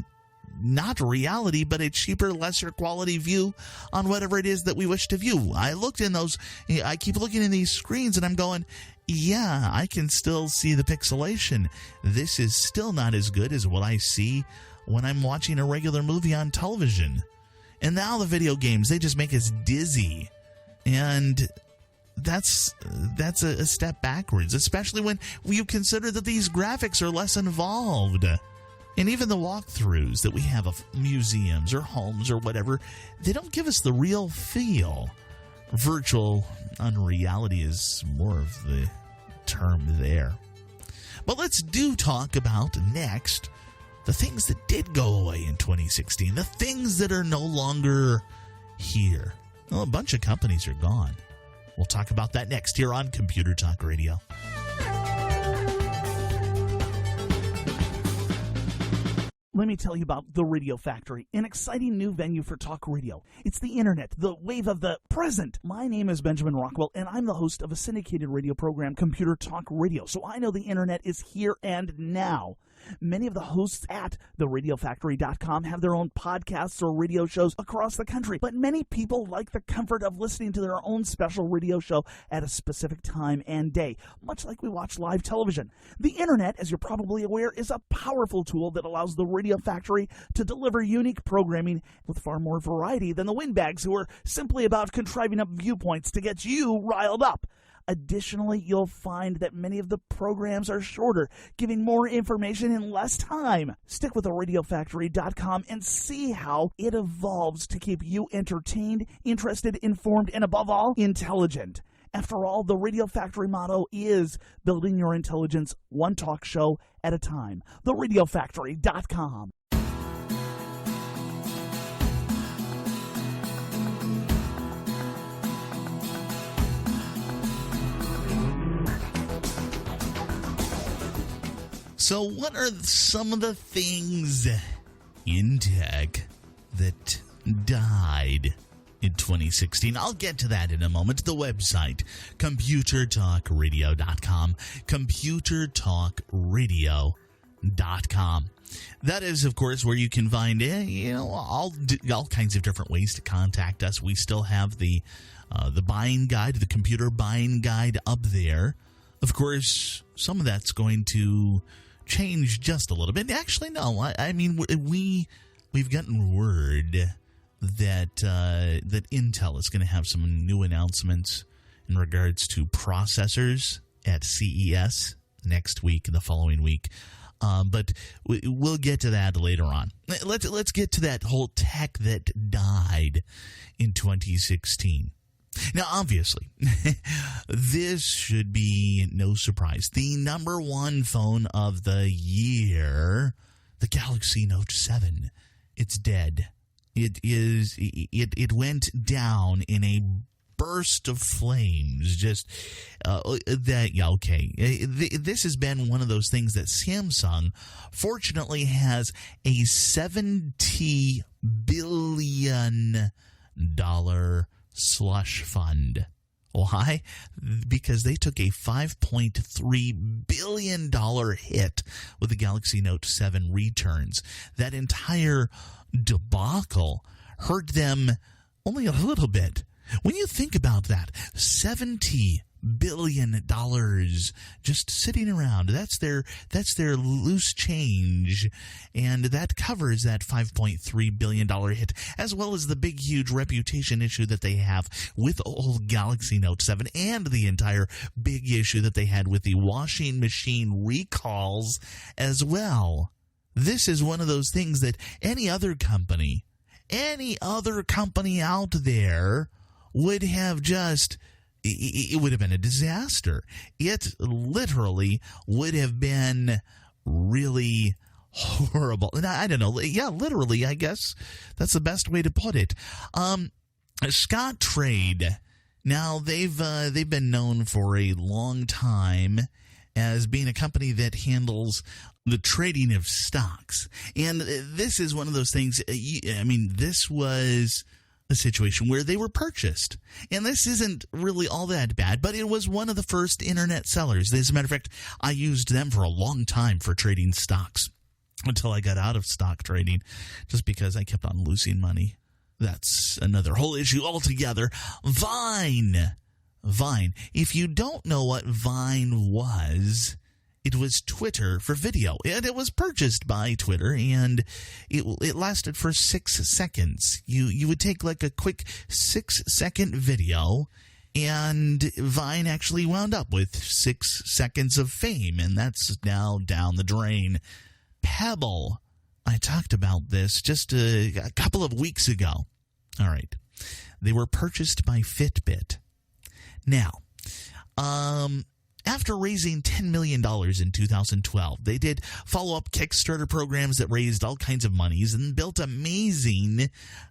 not reality, but a cheaper, lesser quality view on whatever it is that we wish to view. I keep looking in these screens and I'm going, yeah, I can still see the pixelation. This is still not as good as what I see when I'm watching a regular movie on television. And now the video games, they just make us dizzy. And that's a step backwards, especially when you consider that these graphics are less involved. And even the walkthroughs that we have of museums or homes or whatever, they don't give us the real feel. Virtual unreality is more of the term there. But let's talk about next the things that did go away in 2016, the things that are no longer here. Well, a bunch of companies are gone. We'll talk about that next here on Computer Talk Radio. Let me tell you about the Radio Factory, an exciting new venue for talk radio. It's the internet, the wave of the present. My name is Benjamin Rockwell, and I'm the host of a syndicated radio program, Computer Talk Radio. So I know the internet is here and now. Many of the hosts at theradiofactory.com have their own podcasts or radio shows across the country, but many people like the comfort of listening to their own special radio show at a specific time and day, much like we watch live television. The internet, as you're probably aware, is a powerful tool that allows the Radio Factory to deliver unique programming with far more variety than the windbags who are simply about contriving up viewpoints to get you riled up. Additionally, you'll find that many of the programs are shorter, giving more information in less time. Stick with theradiofactory.com and see how it evolves to keep you entertained, interested, informed, and above all, intelligent. After all, the Radio Factory motto is building your intelligence one talk show at a time. theradiofactory.com. So what are some of the things in tech that died in 2016? I'll get to that in a moment. The website, computertalkradio.com, computertalkradio.com. That is, of course, where you can find all kinds of different ways to contact us. We still have the buying guide, the computer buying guide up there. Of course, some of that's going to change just a little bit. Actually, no. I mean, we've gotten word that Intel is going to have some new announcements in regards to processors at CES next week and the following week. But we'll get to that later on. Let's get to that whole tech that died in 2016. Now, obviously, this should be no surprise. The number one phone of the year, the Galaxy Note 7, it's dead. It went down in a burst of flames. Just okay. This has been one of those things that Samsung fortunately has a $70 billion slush fund. Why? Because they took a $5.3 billion hit with the Galaxy Note 7 returns. That entire debacle hurt them only a little bit. When you think about that, $70 billion just sitting around, that's their loose change, and that covers that $5.3 billion hit, as well as the big huge reputation issue that they have with old Galaxy Note 7 and the entire big issue that they had with the washing machine recalls as well. This is one of those things that any other company out there would have just, it would have been a disaster. It literally would have been really horrible. And I don't know. Yeah, literally, I guess that's the best way to put it. Scottrade. Now, they've been known for a long time as being a company that handles the trading of stocks. And this is one of those things, this was a situation where they were purchased. And this isn't really all that bad, but it was one of the first internet sellers. As a matter of fact, I used them for a long time for trading stocks. until I got out of stock trading just because I kept on losing money. That's another whole issue altogether. Vine. If you don't know what Vine was, it was Twitter for video, and it was purchased by Twitter, and it lasted for 6 seconds. You would take like a quick 6-second video, and Vine actually wound up with 6 seconds of fame, and that's now down the drain. Pebble. I talked about this just a couple of weeks ago. All right. They were purchased by Fitbit. Now, after raising $10 million in 2012, they did follow-up Kickstarter programs that raised all kinds of monies and built amazing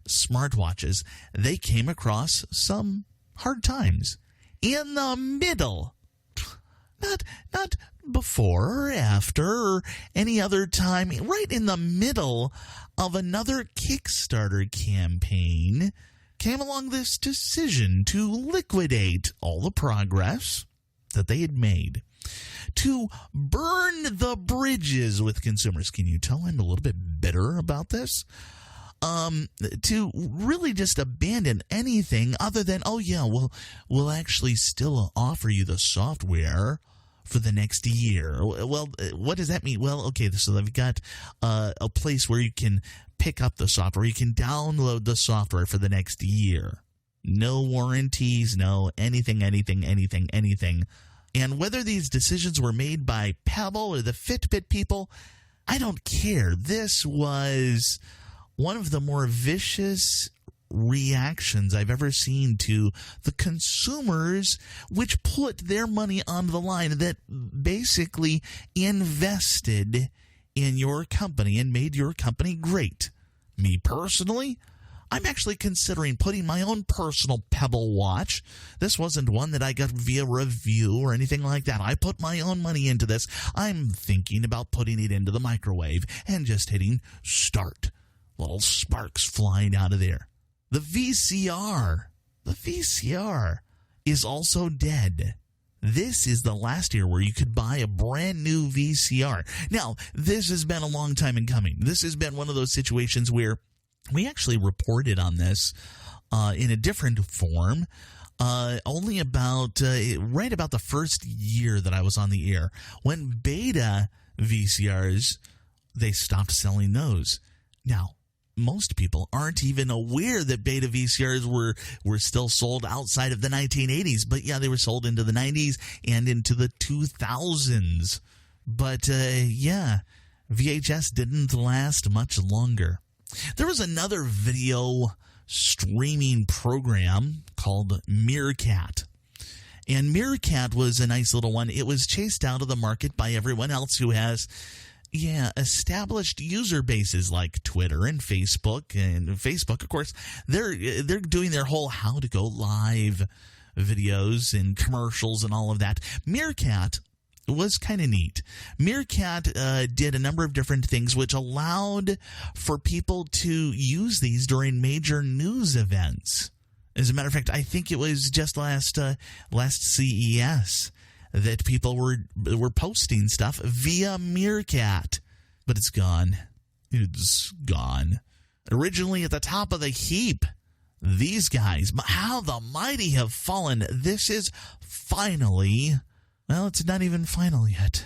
smartwatches. They came across some hard times in the middle. Not before or after or any other time, right in the middle of another Kickstarter campaign, came along this decision to liquidate all the progress that they had made, to burn the bridges with consumers. Can you tell I'm a little bit bitter about this? To really just abandon anything other than, oh yeah, we'll actually still offer you the software for the next year. Well, what does that mean? Well, okay, so they've got a place where you can pick up the software. You can download the software for the next year. No warranties, no anything. And whether these decisions were made by Pebble or the Fitbit people, I don't care. This was one of the more vicious reactions I've ever seen to the consumers, which put their money on the line, that basically invested in your company and made your company great. Me personally, I'm actually considering putting my own personal Pebble watch. This wasn't one that I got via review or anything like that. I put my own money into this. I'm thinking about putting it into the microwave and just hitting start. Little sparks flying out of there. The VCR is also dead. This is the last year where you could buy a brand new VCR. Now, this has been a long time in coming. This has been one of those situations where we actually reported on this in a different form only about right about the first year that I was on the air. When beta VCRs, they stopped selling those. Now, most people aren't even aware that beta VCRs were still sold outside of the 1980s. But yeah, they were sold into the 90s and into the 2000s. But yeah, VHS didn't last much longer. There was another video streaming program called Meerkat. And Meerkat was a nice little one. It was chased out of the market by everyone else who has established user bases like Twitter and Facebook. And Facebook, of course, they're doing their whole how to go live videos and commercials and all of that. Meerkat was kind of neat. Meerkat did a number of different things which allowed for people to use these during major news events. As a matter of fact, I think it was just last CES that people were posting stuff via Meerkat. But it's gone. It's gone. Originally at the top of the heap, these guys, how the mighty have fallen. This is finally... Well, it's not even final yet.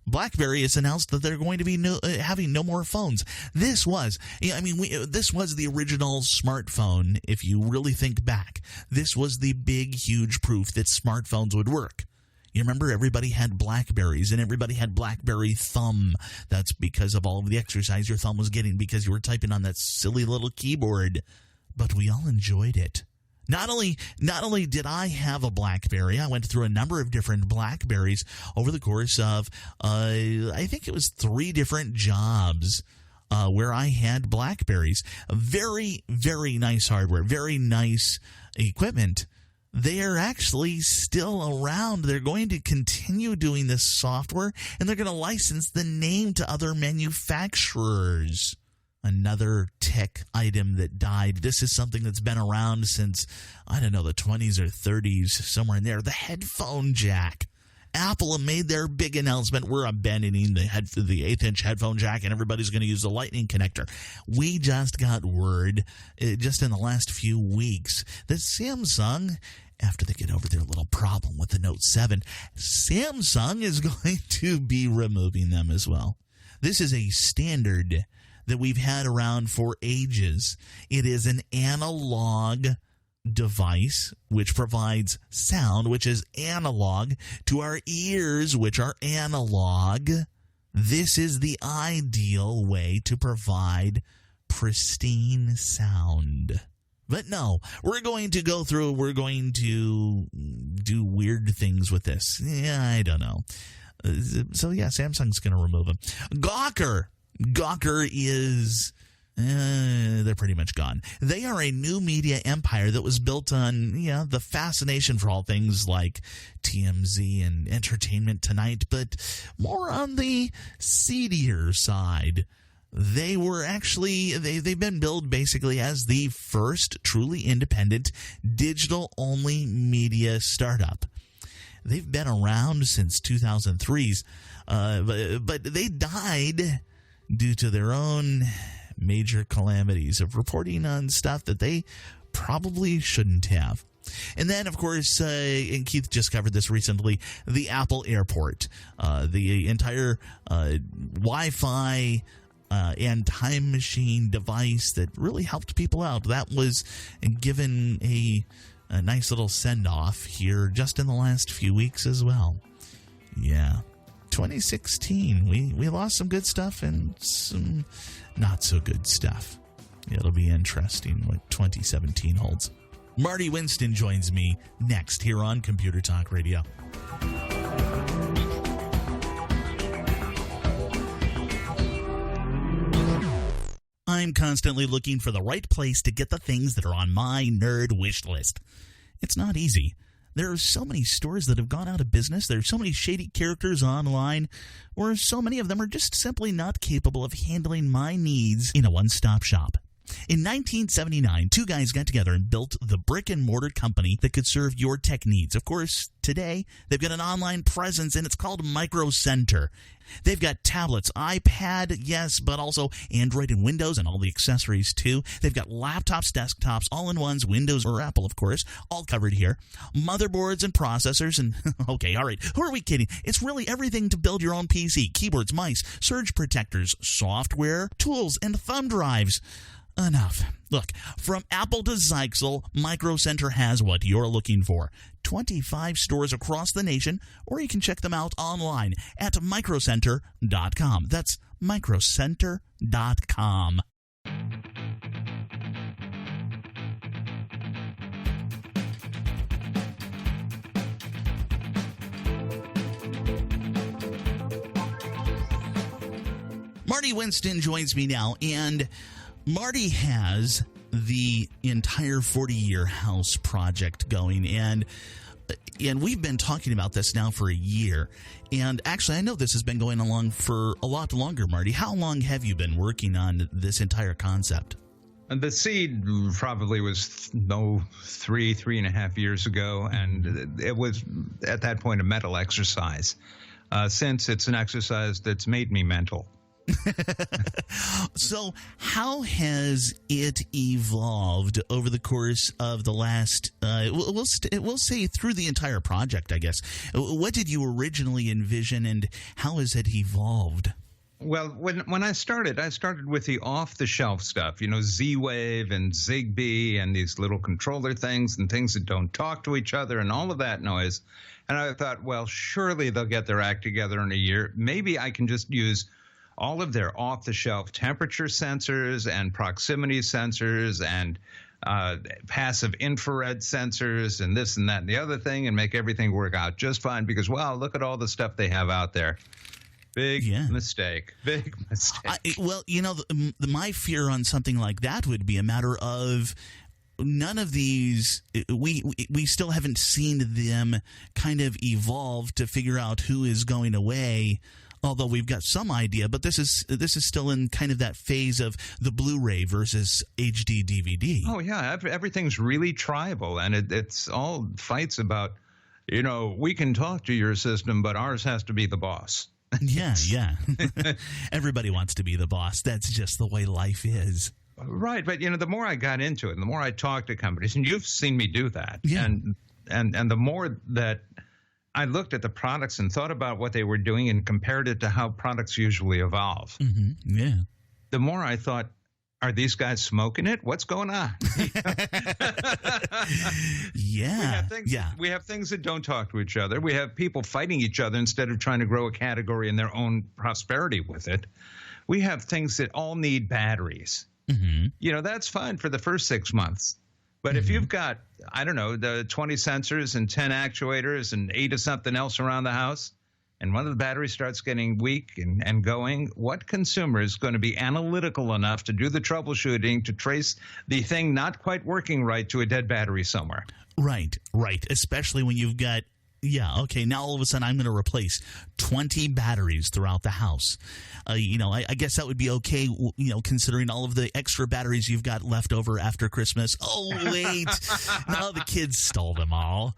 BlackBerry has announced that they're going to be having no more phones. This was the original smartphone, if you really think back. This was the big, huge proof that smartphones would work. You remember everybody had BlackBerries and everybody had BlackBerry Thumb. That's because of all of the exercise your thumb was getting because you were typing on that silly little keyboard. But we all enjoyed it. Not only did I have a BlackBerry, I went through a number of different BlackBerries over the course of, I think it was 3 different jobs where I had BlackBerries. Very, very nice hardware, very nice equipment. They are actually still around. They're going to continue doing this software, and they're going to license the name to other manufacturers. Another tech item that died. This is something that's been around since, I don't know, the 20s or 30s, somewhere in there. The headphone jack. Apple made their big announcement. We're abandoning the 8-inch headphone jack, and everybody's going to use the Lightning connector. We just got word, just in the last few weeks, that Samsung, after they get over their little problem with the Note 7, Samsung is going to be removing them as well. This is a standard that we've had around for ages. It is an analog device which provides sound, which is analog to our ears, which are analog. This is the ideal way to provide pristine sound. But no, we're going to go through, we're going to do weird things with this. Yeah, I don't know. So yeah, Samsung's going to remove them. Gawker is... they're pretty much gone. They are a new media empire that was built on, the fascination for all things like TMZ and Entertainment Tonight, but more on the seedier side. They were actually, they've been billed basically as the first truly independent digital-only media startup. They've been around since 2003's, but they died due to their own major calamities of reporting on stuff that they probably shouldn't have. And then, of course, and Keith just covered this recently, the Apple Airport, the entire Wi-Fi and time machine device that really helped people out. That was given a nice little send-off here just in the last few weeks as well. Yeah. 2016, we lost some good stuff and some not so good stuff. It'll be interesting what 2017 holds. Marty Winston joins me next here on Computer Talk Radio. I'm constantly looking for the right place to get the things that are on my nerd wish list. It's not easy. There are so many stores that have gone out of business. There are so many shady characters online, or so many of them are just simply not capable of handling my needs in a one-stop shop. In 1979, two guys got together and built the brick-and-mortar company that could serve your tech needs. Of course, today, they've got an online presence, and it's called Micro Center. They've got tablets, iPad, yes, but also Android and Windows and all the accessories, too. They've got laptops, desktops, all-in-ones, Windows or Apple, of course, all covered here. Motherboards and processors, and okay, all right, who are we kidding? It's really everything to build your own PC. Keyboards, mice, surge protectors, software, tools, and thumb drives. Enough. Look, from Apple to Zyxel, Micro Center has what you're looking for. 25 stores across the nation, or you can check them out online at microcenter.com. That's microcenter.com. Marty Winston joins me now, and Marty has the entire 40-year house project going, and we've been talking about this now for a year. And actually, I know this has been going along for a lot longer, Marty. How long have you been working on this entire concept? The seed probably was 3.5 years ago, and it was at that point a mental exercise. Since it's an exercise that's made me mental. So how has it evolved over the course of the last, we'll say through the entire project, I guess? What did you originally envision, and how has it evolved? Well, when I started with the off-the-shelf stuff, Z-Wave and Zigbee and these little controller things and things that don't talk to each other and all of that noise. And I thought, well, surely they'll get their act together in a year. Maybe I can just use all of their off-the-shelf temperature sensors and proximity sensors and passive infrared sensors and this and that and the other thing and make everything work out just fine because, wow, look at all the stuff they have out there. Big mistake. Big mistake. My fear on something like that would be a matter of none of these, we still haven't seen them kind of evolve to figure out who is going away. Although we've got some idea, but this is still in kind of that phase of the Blu-ray versus HD DVD. Oh yeah, everything's really tribal, and it's all fights about, we can talk to your system, but ours has to be the boss. Yeah. Everybody wants to be the boss. That's just the way life is. Right. But, the more I got into it and the more I talked to companies, and you've seen me do that. Yeah. And the more that I looked at the products and thought about what they were doing and compared it to how products usually evolve. Mm-hmm. Yeah. The more I thought, are these guys smoking it? What's going on? Yeah. We have things that don't talk to each other. We have people fighting each other instead of trying to grow a category in their own prosperity with it. We have things that all need batteries. Mm-hmm. That's fine for the first 6 months. But if you've got, I don't know, the 20 sensors and 10 actuators and 8 of something else around the house, and one of the batteries starts getting weak and going, what consumer is going to be analytical enough to do the troubleshooting to trace the thing not quite working right to a dead battery somewhere? Right. Especially when you've got, now all of a sudden I'm going to replace 20 batteries throughout the house. I guess that would be okay, considering all of the extra batteries you've got left over after Christmas. Oh, wait. No, the kids stole them all.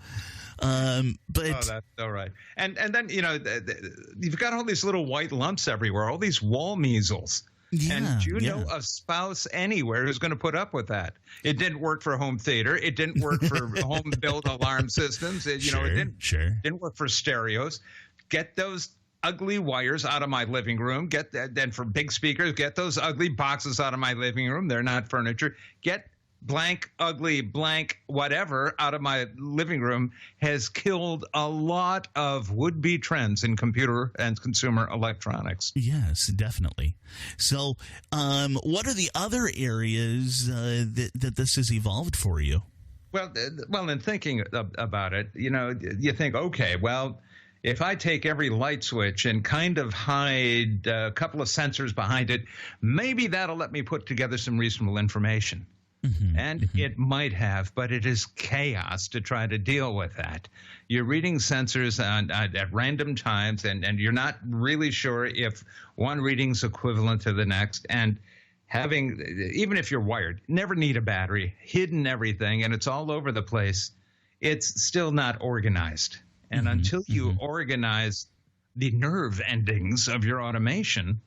But that's all right. And then, you've got all these little white lumps everywhere, all these wall measles. Yeah, and do you know a spouse anywhere who's going to put up with that? It didn't work for home theater. It didn't work for home-built alarm systems. It didn't work for stereos. Get those ugly wires out of my living room. Then for big speakers, get those ugly boxes out of my living room. They're not furniture. Get blank, ugly, blank, whatever out of my living room has killed a lot of would-be trends in computer and consumer electronics. Yes, definitely. So what are the other areas that this has evolved for you? Well, in thinking about it, you think, okay, well, if I take every light switch and kind of hide a couple of sensors behind it, maybe that'll let me put together some reasonable information. Mm-hmm, and it might have, but it is chaos to try to deal with that. You're reading sensors at random times, and you're not really sure if one reading's equivalent to the next. And even if you're wired, never need a battery, hidden everything, and it's all over the place, it's still not organized. And until you organize the nerve endings of your automation,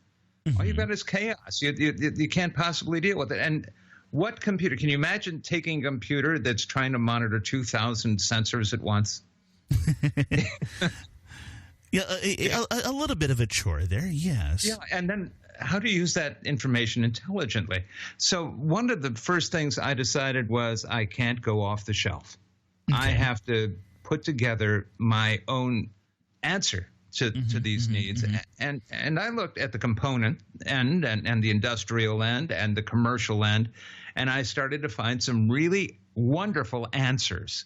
all you've got is chaos. You can't possibly deal with it. And what computer? Can you imagine taking a computer that's trying to monitor 2,000 sensors at once? A little bit of a chore there, yes. Yeah, and then how to use that information intelligently. So one of the first things I decided was I can't go off the shelf. Okay. I have to put together my own answer to these needs. And I looked at the component end and the industrial end and the commercial end, and I started to find some really wonderful answers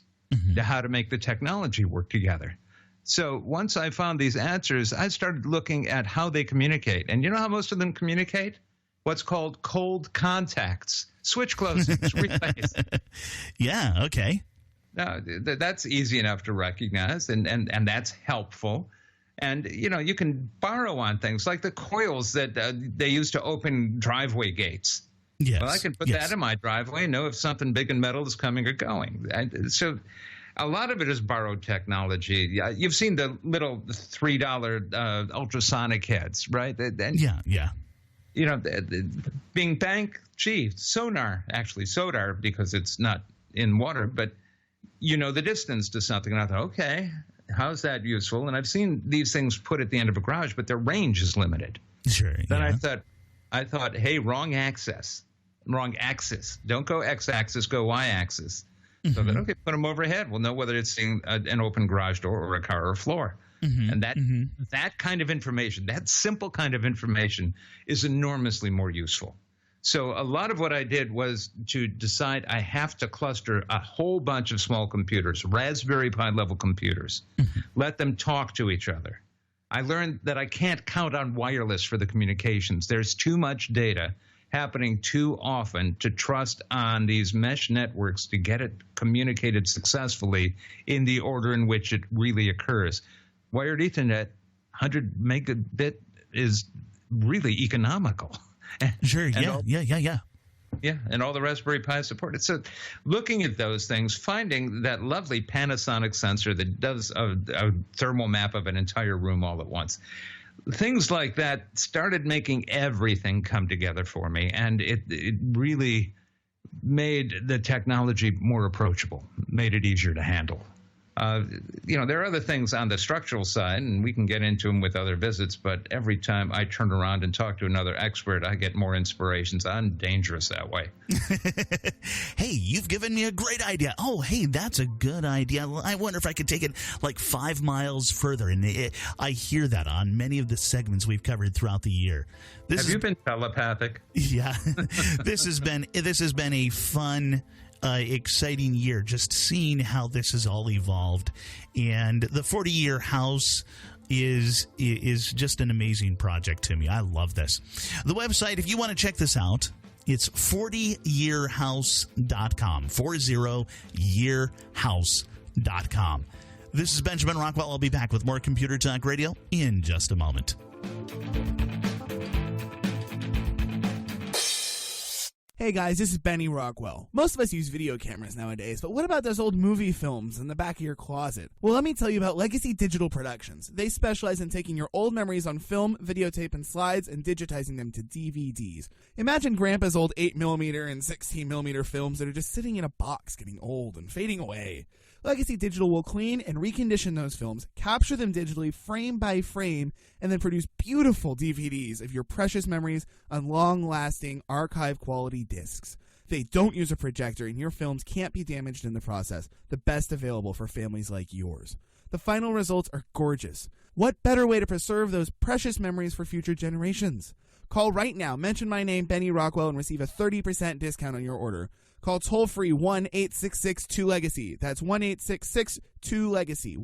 to how to make the technology work together. So once I found these answers, I started looking at how they communicate. And you know how most of them communicate? What's called cold contacts, switch closings, relays. Yeah, okay. Now, that's easy enough to recognize, and that's helpful. And, you can borrow on things like the coils that they use to open driveway gates. Yes. Well, I can put that in my driveway and know if something big and metal is coming or going. So a lot of it is borrowed technology. You've seen the little $3 ultrasonic heads, right? Yeah. Bing bang, sonar, because it's not in water, but the distance to something. And I thought, okay, how's that useful? And I've seen these things put at the end of a garage, but their range is limited. Sure. Then I thought, hey, wrong axis. Don't go x-axis, go y-axis. So then, okay, put them overhead. We'll know whether it's in an open garage door or a car or a floor. And that kind of information, that simple kind of information, is enormously more useful. So a lot of what I did was to decide I have to cluster a whole bunch of small computers, Raspberry Pi level computers, let them talk to each other. I learned that I can't count on wireless for the communications. There's too much data happening too often to trust on these mesh networks to get it communicated successfully in the order in which it really occurs. Wired Ethernet, 100 megabit is really economical. Sure, yeah. Yeah, and all the Raspberry Pi supported. So looking at those things, finding that lovely Panasonic sensor that does a thermal map of an entire room all at once. Things like that started making everything come together for me, and it really made the technology more approachable, made it easier to handle. There are other things on the structural side, and we can get into them with other visits, but every time I turn around and talk to another expert, I get more inspirations. I'm dangerous that way. Hey, you've given me a great idea. Oh, hey, that's a good idea. I wonder if I could take it like 5 miles further. And I hear that on many of the segments we've covered throughout the year. Have you been telepathic? Yeah. This has been a fun, exciting year, just seeing how this has all evolved. And the 40-year house is just an amazing project to me. I love this. The website, if you want to check this out, it's 40yearhouse.com, 40yearhouse.com. This is Benjamin Rockwell. I'll be back with more Computer Talk Radio in just a moment. Hey guys, this is Benny Rockwell. Most of us use video cameras nowadays, but what about those old movie films in the back of your closet? Well, let me tell you about Legacy Digital Productions. They specialize in taking your old memories on film, videotape, and slides and digitizing them to DVDs. Imagine Grandpa's old 8mm and 16mm films that are just sitting in a box getting old and fading away. Legacy Digital will clean and recondition those films, capture them digitally frame by frame, and then produce beautiful DVDs of your precious memories on long-lasting, archive-quality discs. They don't use a projector, and your films can't be damaged in the process, the best available for families like yours. The final results are gorgeous. What better way to preserve those precious memories for future generations? Call right now, mention my name, Benny Rockwell, and receive a 30% discount on your order. Call toll-free 1-866-2-LEGACY. That's 1-866-2-LEGACY.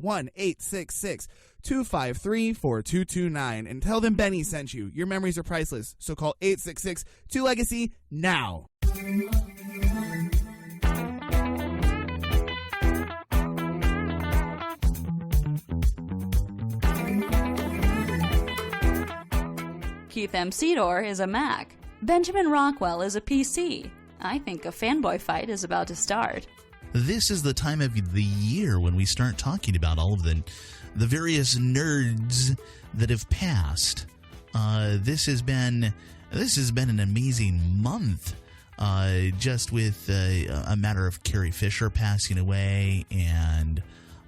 1-866-253-4229. And tell them Benny sent you. Your memories are priceless. So call 866-2-LEGACY now. Keith M. Sedor is a Mac. Benjamin Rockwell is a PC. I think a fanboy fight is about to start. This is the time of the year when we start talking about all of the various nerds that have passed. This has been an amazing month, just with a matter of Carrie Fisher passing away and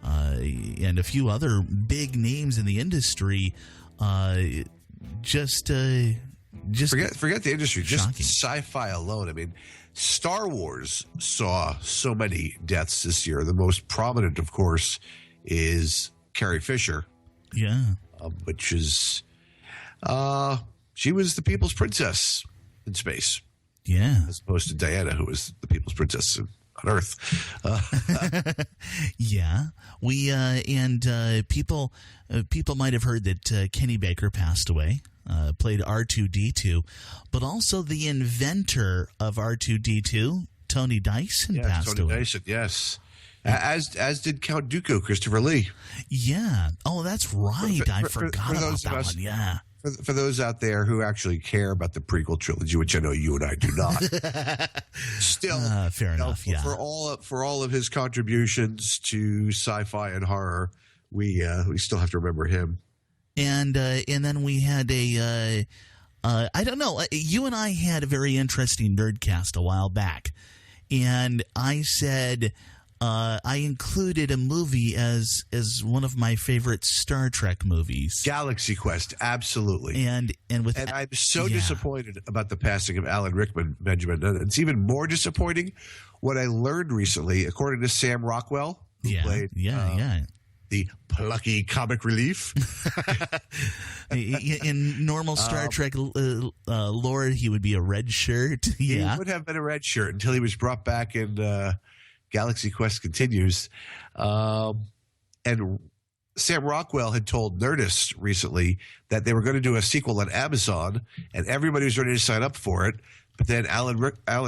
a few other big names in the industry. Just forget the industry. Shocking. Just sci-fi alone. I mean, Star Wars saw so many deaths this year. The most prominent, of course, is Carrie Fisher. Yeah, which is she was the People's Princess in space. Yeah, as opposed to Diana, who was the People's Princess on Earth. Yeah, we people might have heard that Kenny Baker passed away. Played R2-D2, but also the inventor of R2-D2, Tony Dyson, passed away. Dyson, yes. As did Count Dooku, Christopher Lee. Yeah. Oh, that's right. I forgot about that one. Yeah. For those out there who actually care about the prequel trilogy, which I know you and I do not, still, fair enough. Yeah. For all of his contributions to sci-fi and horror, we still have to remember him. And then we had I don't know, you and I had a very interesting Nerdcast a while back, and I said I included a movie as one of my favorite Star Trek movies, Galaxy Quest, absolutely. And I'm so disappointed about the passing of Alan Rickman, Benjamin. And it's even more disappointing what I learned recently, according to Sam Rockwell, who played the plucky comic relief. In normal Star Trek lore, he would be a red shirt. Yeah. He would have been a red shirt until he was brought back in Galaxy Quest Continues. And Sam Rockwell had told Nerdist recently that they were going to do a sequel on Amazon, and everybody was ready to sign up for it. But then Alan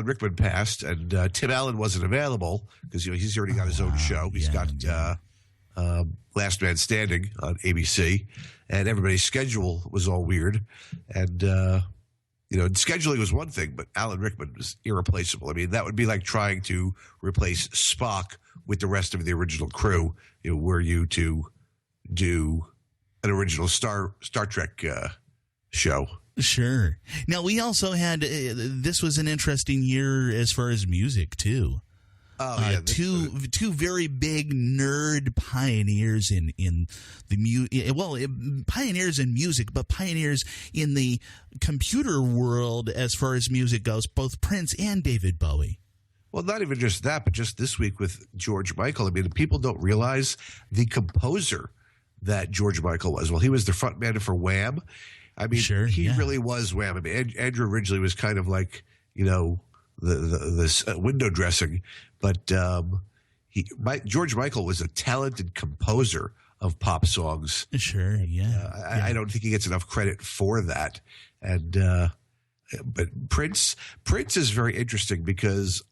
Rickman passed, and Tim Allen wasn't available because he's already got his own show. He's got Last Man Standing on ABC, and everybody's schedule was all weird. And scheduling was one thing, but Alan Rickman was irreplaceable. I mean, that would be like trying to replace Spock with the rest of the original crew. Were you to do an original Star Trek show? Sure. Now, we also had this was an interesting year as far as music too. Two very big nerd pioneers in the pioneers in music, but pioneers in the computer world as far as music goes. Both Prince and David Bowie. Well, not even just that, but just this week with George Michael. I mean, people don't realize the composer that George Michael was. Well, he was the frontman for Wham. I mean, he really was Wham. I mean, Andrew originally was kind of like, this window dressing, but George Michael was a talented composer of pop songs. Sure, yeah. I don't think he gets enough credit for that. And but Prince is very interesting because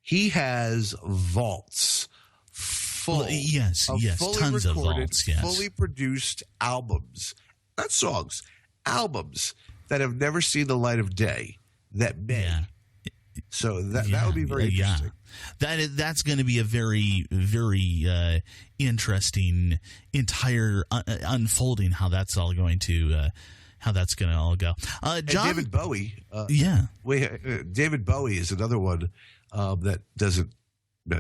he has vaults full of fully tons recorded, of vaults, yes. fully produced albums, not songs, albums that have never seen the light of day that may. Yeah. So that would be very interesting. That's going to be a very, very interesting entire unfolding how that's all going to all go. John, David Bowie. David Bowie is another one that doesn't,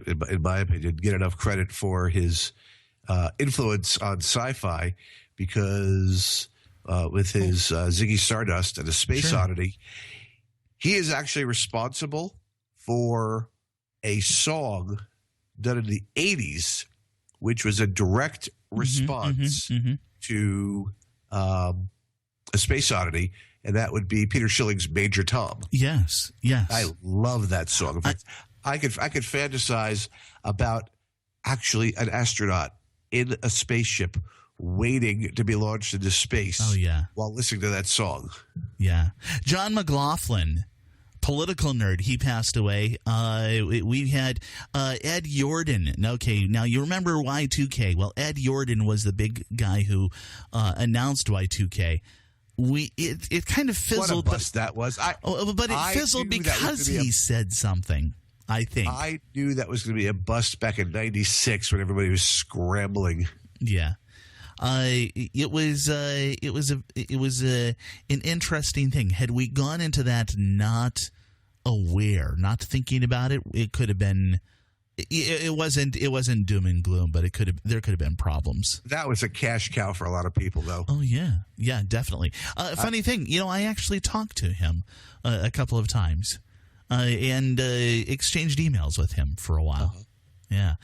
in my opinion, get enough credit for his influence on sci-fi because with his Ziggy Stardust and a Space Oddity. He is actually responsible for a song done in the 80s, which was a direct response to A Space Oddity, and that would be Peter Schilling's Major Tom. Yes. I love that song. In fact, I could fantasize about actually an astronaut in a spaceship waiting to be launched into space while listening to that song. Yeah. John McLaughlin, political nerd, he passed away. We had Ed Yordan. Okay, now you remember Y2K. Well, Ed Yordan was the big guy who announced Y2K. It kind of fizzled. What a bust that was. But it fizzled because he said something, I think. I knew that was going to be a bust back in '96 when everybody was scrambling. Yeah. It was an interesting thing. Had we gone into that not aware, not thinking about it, it could have been. It wasn't doom and gloom, but there could have been problems. That was a cash cow for a lot of people, though. Oh yeah, definitely. Funny thing, I actually talked to him a couple of times, and exchanged emails with him for a while. Yeah.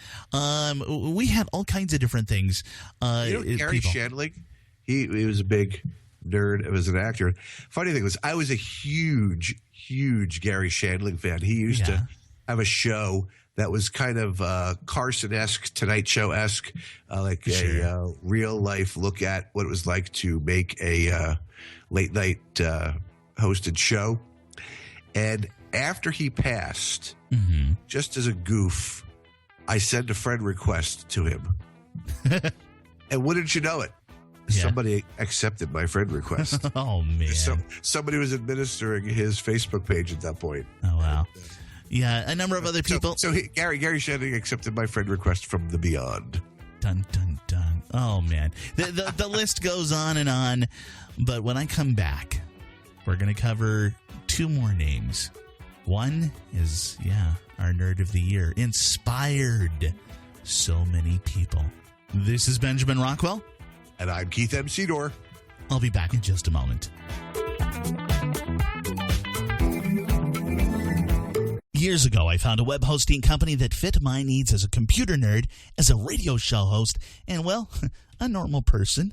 We had all kinds of different things. Gary Shandling, he was a big nerd. It was an actor. Funny thing was, I was a huge Gary Shandling fan. He used to have a show that was kind of Carson-esque, Tonight Show-esque, a real-life look at what it was like to make a late-night hosted show. And after he passed, just as a goof, I sent a friend request to him. And wouldn't you know it? Somebody accepted my friend request. Oh, man. Somebody was administering his Facebook page at that point. Oh, wow. Yeah, a number of other people. So Gary Shandling accepted my friend request from the beyond. Dun, dun, dun. Oh, man. The list goes on. But when I come back, we're going to cover two more names. One is, our Nerd of the Year. Inspired so many people. This is Benjamin Rockwell. And I'm Keith M. Sedor. I'll be back in just a moment. Years ago, I found a web hosting company that fit my needs as a computer nerd, as a radio show host, and, well, a normal person.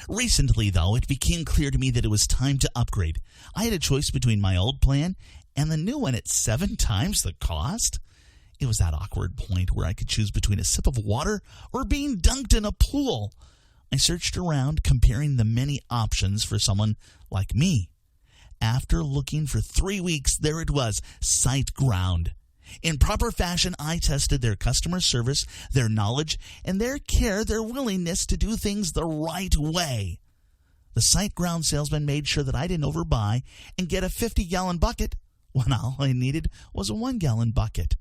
Recently, though, it became clear to me that it was time to upgrade. I had a choice between my old plan and the new one at 7 times the cost. It was that awkward point where I could choose between a sip of water or being dunked in a pool. I searched around, comparing the many options for someone like me. After looking for 3 weeks, there it was, SiteGround. In proper fashion, I tested their customer service, their knowledge, and their care, their willingness to do things the right way. The SiteGround salesman made sure that I didn't overbuy and get a 50-gallon bucket when all I needed was a 1-gallon bucket.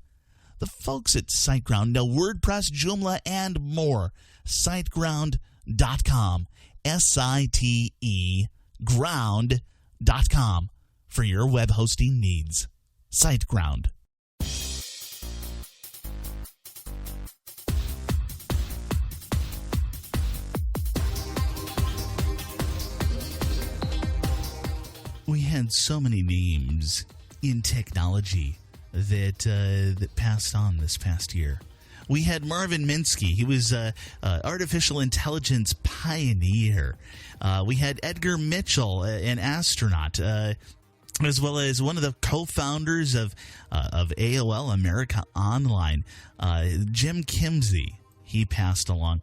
The folks at SiteGround know WordPress, Joomla, and more. SiteGround.com. SITE ground.com for your web hosting needs. SiteGround. We had so many names in technology that passed on this past year. We had Marvin Minsky. He was an artificial intelligence pioneer. We had Edgar Mitchell, an astronaut, as well as one of the co-founders of AOL, America Online, Jim Kimsey. He passed along.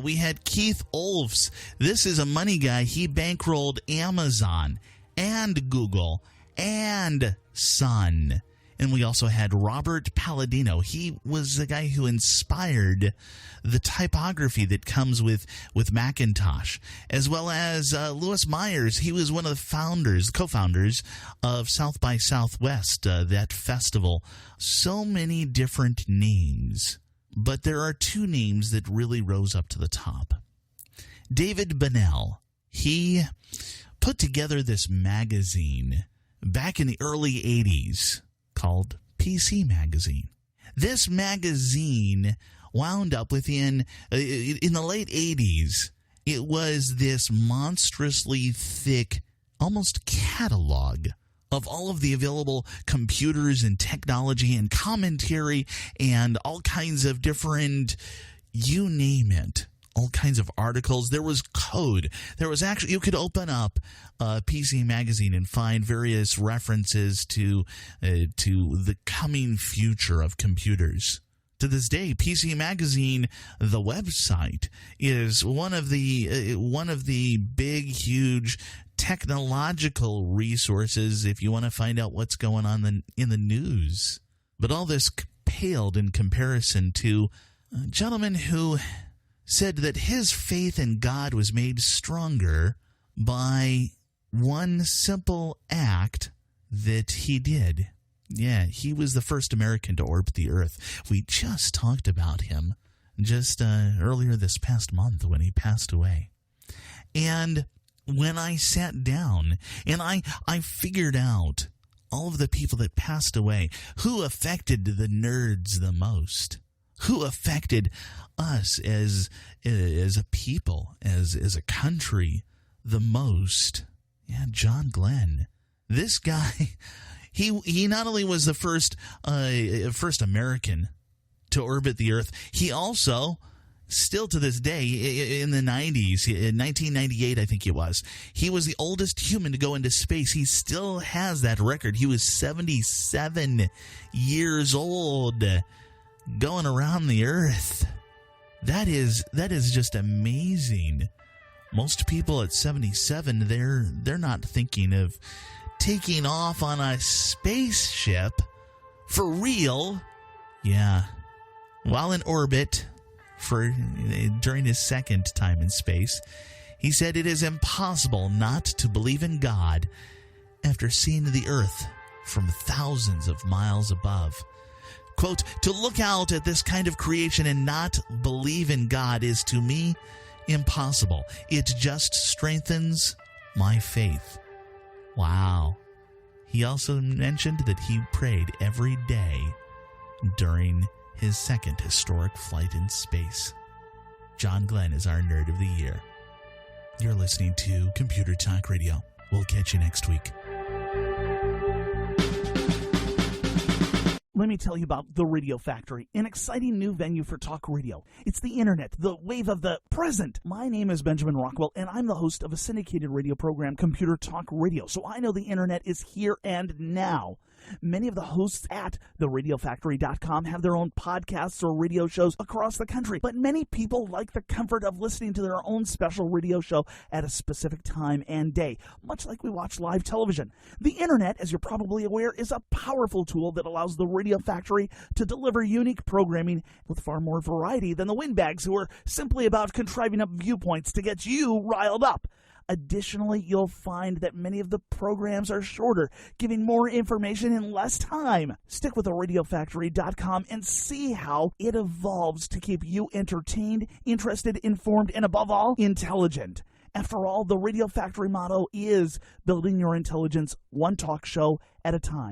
We had Keith Olfs. This is a money guy. He bankrolled Amazon and Google and Sun. And we also had Robert Palladino. He was the guy who inspired the typography that comes with Macintosh, as well as Louis Myers. He was one of the co-founders of South by Southwest, that festival. So many different names, but there are two names that really rose up to the top. David Bennell. He put together this magazine back in the early 80s called PC Magazine. This magazine wound up in the late 80s. It was this monstrously thick, almost catalog of all of the available computers and technology and commentary and all kinds of different, you name it, all kinds of articles. There was code. There was actually, you could open up PC Magazine and find various references to the coming future of computers. To this day, PC Magazine, the website, is one of the big, huge technological resources if you want to find out what's going on in the news. But all this paled in comparison to a gentleman who said that his faith in God was made stronger by one simple act that he did. Yeah, he was the first American to orbit the Earth. We just talked about him just earlier this past month when he passed away. And when I sat down and I figured out all of the people that passed away, who affected the nerds the most, who affected us as a people, as a country the most. Yeah, John Glenn. This guy, he not only was the first American to orbit the Earth, he also, still to this day, in the 90s, in 1998 I think it was, he was the oldest human to go into space. He still has that record. He was 77 years old, going around the Earth. That is just amazing. Most people at 77, they're not thinking of taking off on a spaceship for real. Yeah. While in orbit during his second time in space, he said it is impossible not to believe in God after seeing the Earth from thousands of miles above. Quote, to look out at this kind of creation and not believe in God is to me impossible. It just strengthens my faith. Wow. He also mentioned that he prayed every day during his second historic flight in space. John Glenn is our Nerd of the Year. You're listening to Computer Talk Radio. We'll catch you next week. Let me tell you about The Radio Factory, an exciting new venue for talk radio. It's the internet, the wave of the present. My name is Benjamin Rockwell, and I'm the host of a syndicated radio program, Computer Talk Radio, so I know the internet is here and now. Many of the hosts at theradiofactory.com have their own podcasts or radio shows across the country, but many people like the comfort of listening to their own special radio show at a specific time and day, much like we watch live television. The internet, as you're probably aware, is a powerful tool that allows the Radio Factory to deliver unique programming with far more variety than the windbags who are simply about contriving up viewpoints to get you riled up. Additionally, you'll find that many of the programs are shorter, giving more information in less time. Stick with theRadioFactory.com and see how it evolves to keep you entertained, interested, informed, and above all, intelligent. After all, the Radio Factory motto is building your intelligence one talk show at a time.